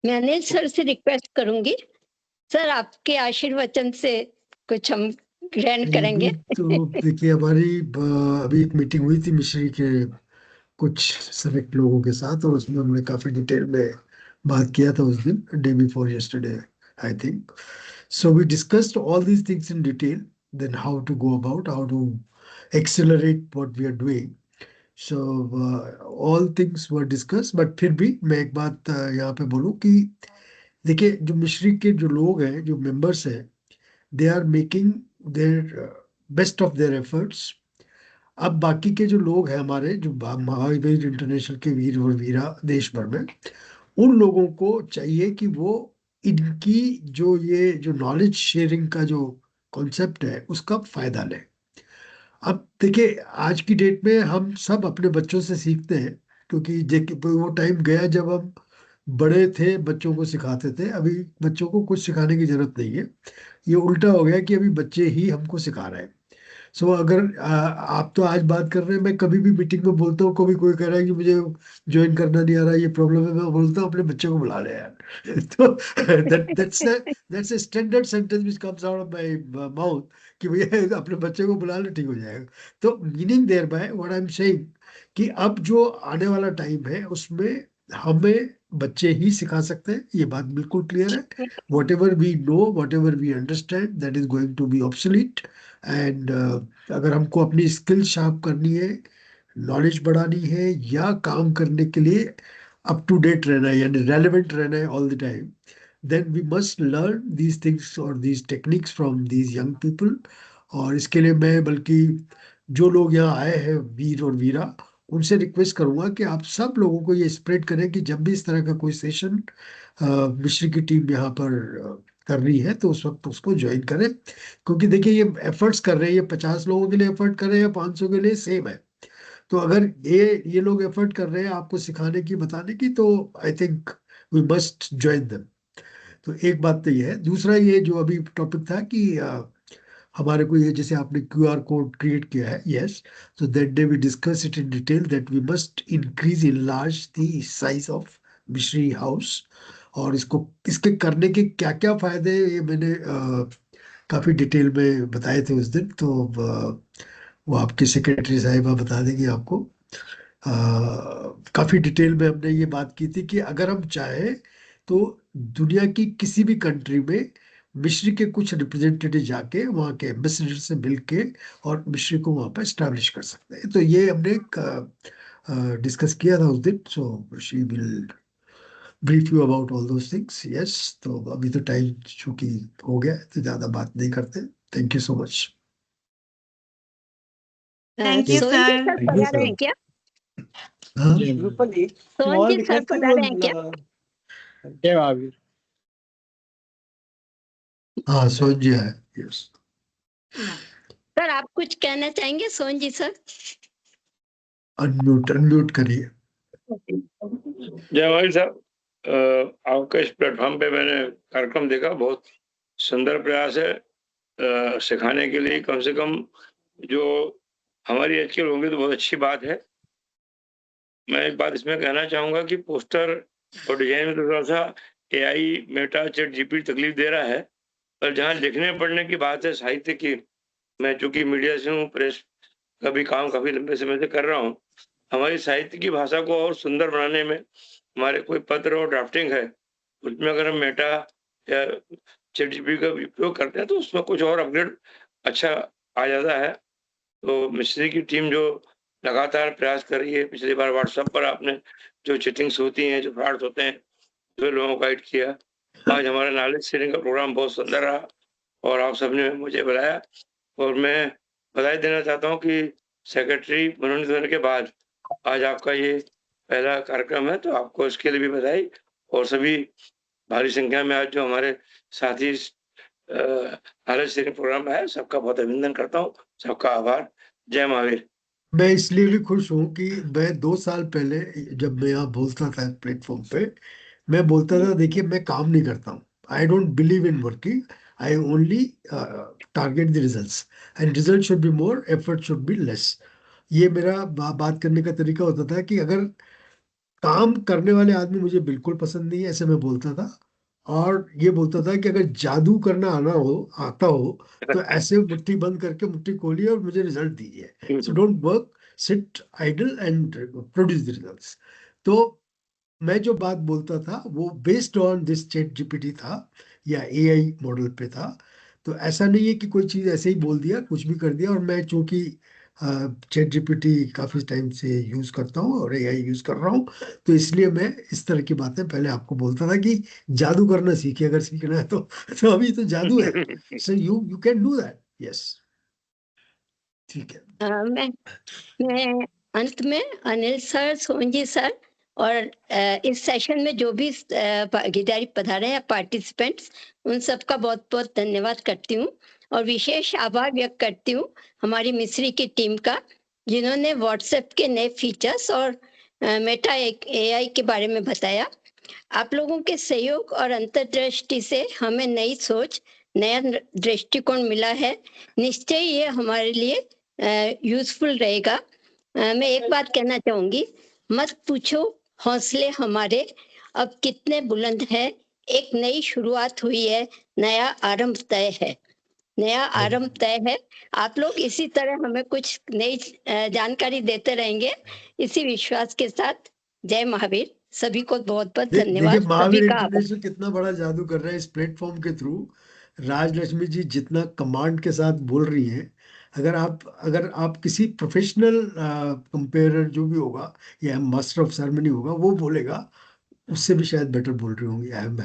मैं अनिल सर से रिक्वेस्ट करूंगी, सर आपके आशीर्वचन से कुछ हम ग्रहण करेंगे। तो देखिए हमारी अभी एक मीटिंग हुई थी मिश्री के कुछ सेलेक्ट लोगों के साथ, और उसमें हमने काफी डिटेल में बात किया था उस दिन, day before yesterday I think. So we discussed all these things in detail, then how to go about, how to accelerate what we are doing. So all things were discuss, but फिर भी मैं एक बात यहाँ पे बोलूँ कि देखिए जो मिश्री के जो लोग हैं, जो मेंबर्स हैं, they are making their best of their efforts. अब बाकी के जो लोग हैं हमारे, जो महावीर इंटरनेशनल के वीर और वीरा देश भर में, उन लोगों को चाहिए कि वो इनकी ये जो नॉलेज शेयरिंग का जो कॉन्सेप्ट है उसका फायदा लें। अब देखिए आज की डेट में हम सब अपने बच्चों से सीखते हैं, क्योंकि वो टाइम गया जब हम बड़े थे बच्चों को सिखाते थे। अभी बच्चों को कुछ सिखाने की जरूरत नहीं है, ये उल्टा हो गया कि अभी बच्चे ही हमको सिखा रहे हैं। सो अगर आप तो आज बात कर रहे हैं, मैं कभी भी मीटिंग में बोलता हूँ, कभी कोई कह रहा है कि मुझे ज्वाइन करना नहीं आ रहा, ये प्रॉब्लम है, मैं बोलता हूँ अपने बच्चे को बुला ले यार। तो that's a standard sentence which comes out of my mouth कि भैया अपने बच्चे को बुला ले, ठीक हो जाएगा। तो meaning thereby what I am saying कि अब जो आने वाला टाइम है उसमें हमें बच्चे ही सिखा सकते हैं, ये बात बिल्कुल क्लियर है। whatever we know, whatever we understand, that is going to be obsolete. And अगर हमको अपनी स्किल शार्प करनी है, नॉलेज बढ़ानी है, या काम करने के लिए अप टू डेट रहना है, यानी रेलेवेंट रहना है all the time, then we must learn these things और these techniques from these young people. और इसके लिए मैं बल्कि जो लोग यहाँ आए हैं वीर और वीरा, उनसे रिक्वेस्ट करूंगा कि आप सब लोगों को ये स्प्रेड करें कि जब भी इस तरह का कोई सेशन मिश्री की टीम यहाँ पर कर रही है तो उस वक्त उसको ज्वाइन करें। क्योंकि देखिए ये एफर्ट्स कर रहे हैं, ये 50 लोगों के लिए एफर्ट कर रहे हैं या 500 के लिए, सेम है। तो अगर ये लोग एफर्ट कर रहे हैं आपको सिखाने की, बताने की, तो I think we must join them. तो एक बात तो ये है। दूसरा ये जो अभी टॉपिक था कि हमारे को ये जैसे आपने QR कोड क्रिएट किया है, yes, so that day we discuss it in detail that we must increase, enlarge the size of मिश्री हाउस। और इसके करने के क्या क्या फायदे ये मैंने काफी डिटेल में बताए थे उस दिन, तो वो आपकी सेक्रेटरी साहिबा बता देंगी आपको। काफी डिटेल में हमने ये बात की थी कि अगर हम चाहें तो दुनिया की किसी भी कंट्री में मिश्री के कुछ रिप्रेजेंटेटिव जाके वहाँ के एम्बेसडर से मिलके और मिश्री को वहाँ पर स्टैब्लिश कर सकते हैं। तो ये हमने डिस्कस किया था उस दिन। So she will brief you about all those things. Yes, तो अभी तो टाइम चूंकि हो गया है तो ज्यादा बात नहीं करते। Thank you so much. Thank you Sohan ji sir. Sir पधारे हैं क्या? हाँ सोहन जी सर पधारे हैं क्या? हाँ, सोहन जी है। यस सर आप कुछ कहना चाहेंगे सोहन जी सर? अनम्यूट करिए। जय भाई साहब, आपके इस प्लेटफॉर्म पे मैंने कार्यक्रम देखा, बहुत सुंदर प्रयास है सिखाने के लिए। कम से कम जो हमारी एज के लोग होंगे तो बहुत अच्छी बात है। मैं एक बात इसमें कहना चाहूंगा कि पोस्टर और डिजाइन में तो थोड़ा सा AI मेटा ChatGPT तकलीफ दे रहा है, पर जहाँ लिखने पढ़ने की बात है, साहित्य की, मैं चूंकि मीडिया से हूँ, प्रेस का भी काम काफी लंबे समय से कर रहा हूँ, हमारी साहित्य की भाषा को और सुंदर बनाने में हमारे कोई पत्र और ड्राफ्टिंग है, उसमें अगर हम मेटा या ChatGPT का उपयोग करते हैं तो उसमें कुछ और अपग्रेड अच्छा आ जाता है। तो मिस्त्री की टीम जो लगातार प्रयास कर रही है, पिछली बार व्हाट्सएप पर आपने जो चीटिंग्स होती हैं, जो फ्रॉड्स होते हैं, जो लोगों को गाइड किया। आज हमारा नॉलेज शेयरिंग का प्रोग्राम बहुत सुंदर रहा और आप सबने मुझे बुलाया, और मैं बधाई देना चाहता हूँ कि सेक्रेटरी मनोनीत होने के बाद आज आपका ये पहला कार्यक्रम है, तो आपको इसके लिए भी बधाई। और सभी भारी संख्या में आज जो हमारे साथी नॉलेज शेयरिंग प्रोग्राम में है, सबका बहुत अभिनंदन करता हूँ, सबका आभार। जय महावीर। मैं इसलिए भी खुश हूँ कि मैं 2 साल पहले जब मैं यहाँ बोलता था प्लेटफॉर्म पे, मैं बोलता था देखिए मैं काम नहीं करता हूँ, I don't believe in working, I only target the results and result should be more, effort should be less. ये मेरा बात करने का तरीका होता था कि अगर काम करने वाले आदमी मुझे बिल्कुल पसंद नहीं है, ऐसे मैं बोलता था। और ये बोलता था कि अगर जादू करना आता हो तो ऐसे मुट्ठी बंद करके मुट्ठी खोलिए और मुझे रिजल्ट दीजिए। So don't work, sit idle and produce the results. तो मैं जो बात बोलता था वो बेस्ड ऑन दिस ChatGPT था या AI मॉडल पे था। तो ऐसा नहीं है कि कोई चीज़ ऐसे ही बोल दिया, कुछ भी कर दिया। और मैं चूंकि ChatGPT काफी टाइम से यूज करता हूँ और AI यूज कर रहा हूँ, तो इसलिए मैं इस तरह की बातें पहले आपको बोलता था कि जादू करना सीखिए अगर सीखना है तो अभी तो जादू है। सो you can do that. Yes, ठीक है। मैं अंत में अनिल सर, सोनजी सर और इस सेशन में जो भी भागीदारी पधारे हैं पार्टिसिपेंट्स, उन सबका बहुत बहुत धन्यवाद करती हूँ और विशेष आभार व्यक्त करती हूँ हमारी मिस्री की टीम का, जिन्होंने व्हाट्सएप के नए फीचर्स और मेटा AI के बारे में बताया। आप लोगों के सहयोग और अंतर्दृष्टि से हमें नई सोच, नया दृष्टिकोण मिला है। निश्चय ये हमारे लिए यूजफुल रहेगा। मैं एक बात कहना चाहूंगी, मत पूछो हौसले हमारे अब कितने बुलंद हैं। एक नई शुरुआत हुई है, नया आरंभ तय है, नया आरंभ तय है। आप लोग इसी तरह हमें कुछ नई जानकारी देते रहेंगे, इसी विश्वास के साथ जय महावीर। सभी को बहुत बहुत धन्यवाद। देखिए महावीर सभी का आभार। इंटरनेशनल कितना बड़ा जादू कर रहा है इस प्लेटफॉर्म के थ्रू। राजलक्ष्मी जी जितना कमांड के साथ बोल रही हैं, अगर आप किसी प्रोफेशनल कंपेयर जो भी होगा या मास्टर ऑफ सेरेमनी होगा वो बोलेगा, उससे भी शायद बेटर बोल रही होंगी। I am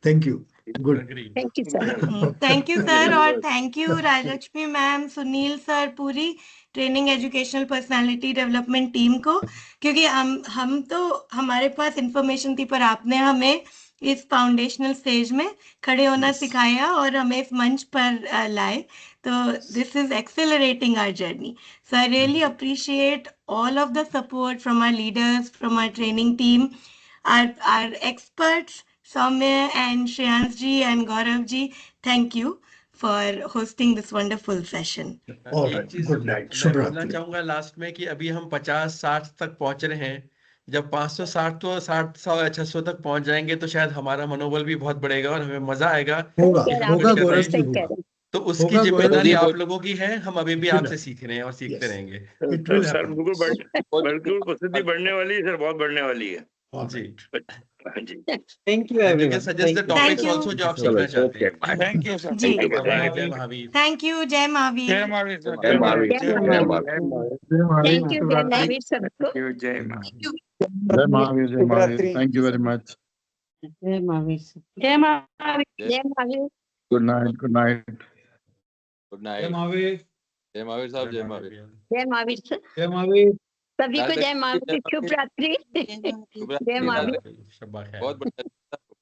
thank you. Good, thank you sir. Thank you sir, और thank you Rajlakshmi ma'am, Sunil sir, पूरी training educational personality development team को, क्योंकि हम तो हमारे पास इंफॉर्मेशन थी पर आपने हमें इस फाउंडेशनल स्टेज में खड़े होना सिखाया और हमें इस मंच पर लाए। तो this is accelerating our journey. So I really appreciate all of the support from our leaders, from our training team, our experts Soumya and Shreyans ji and Gaurav ji. Thank you for hosting this wonderful session. Alright, good night, मैं शुभ बोलना रात्रि। चाहूंगा लास्ट में कि अभी हम 50-60 तक पहुंच रहे हैं। जब 560 तो 60-100 तक पहुंच जाएंगे तो शायद हमारा मनोबल भी बहुत बढ़ेगा और हमें मजा आएगा होगा कि हम होगा कुछ कर रहे गौरव जी, हैं। होगा। तो उसकी होगा गौरव जिम्मेदारी जी, आप लोगों की है। हम अभी भी It will आपसे happen. सीख रहे हैं और सीखते Yes. रहेंगे। It will sir happen. बिल्कुल प्रसिद्धि बढ़ने वाली है सर, बहुत बढ़ने वाली है जी, हाँ जी। Thank you and we can everyone. Suggest the Thank topics you. Also जो आप चलो सीखना चाहते ओके, हैं। थैंक यू सर, जी, थैंक यू बाय, जय महावीर। Thank you. जय महावीर। जय महावीर सर, जय महावीर, जय जय महावीर। महावीर। थैंक यू, जय महावीर सबको। जय महावीर। जय महावीर, जय Mahavir, thank you very much. जय महावीर। जय Mahavir. Good night, good night. Good night. जय महावीर साहब, जय महावीर। जय महावीर सर। जय महावीर। सभी को जय महावीर, शुभ रात्रि। जय महावीर। शब्बा खैर। बहुत बढ़िया।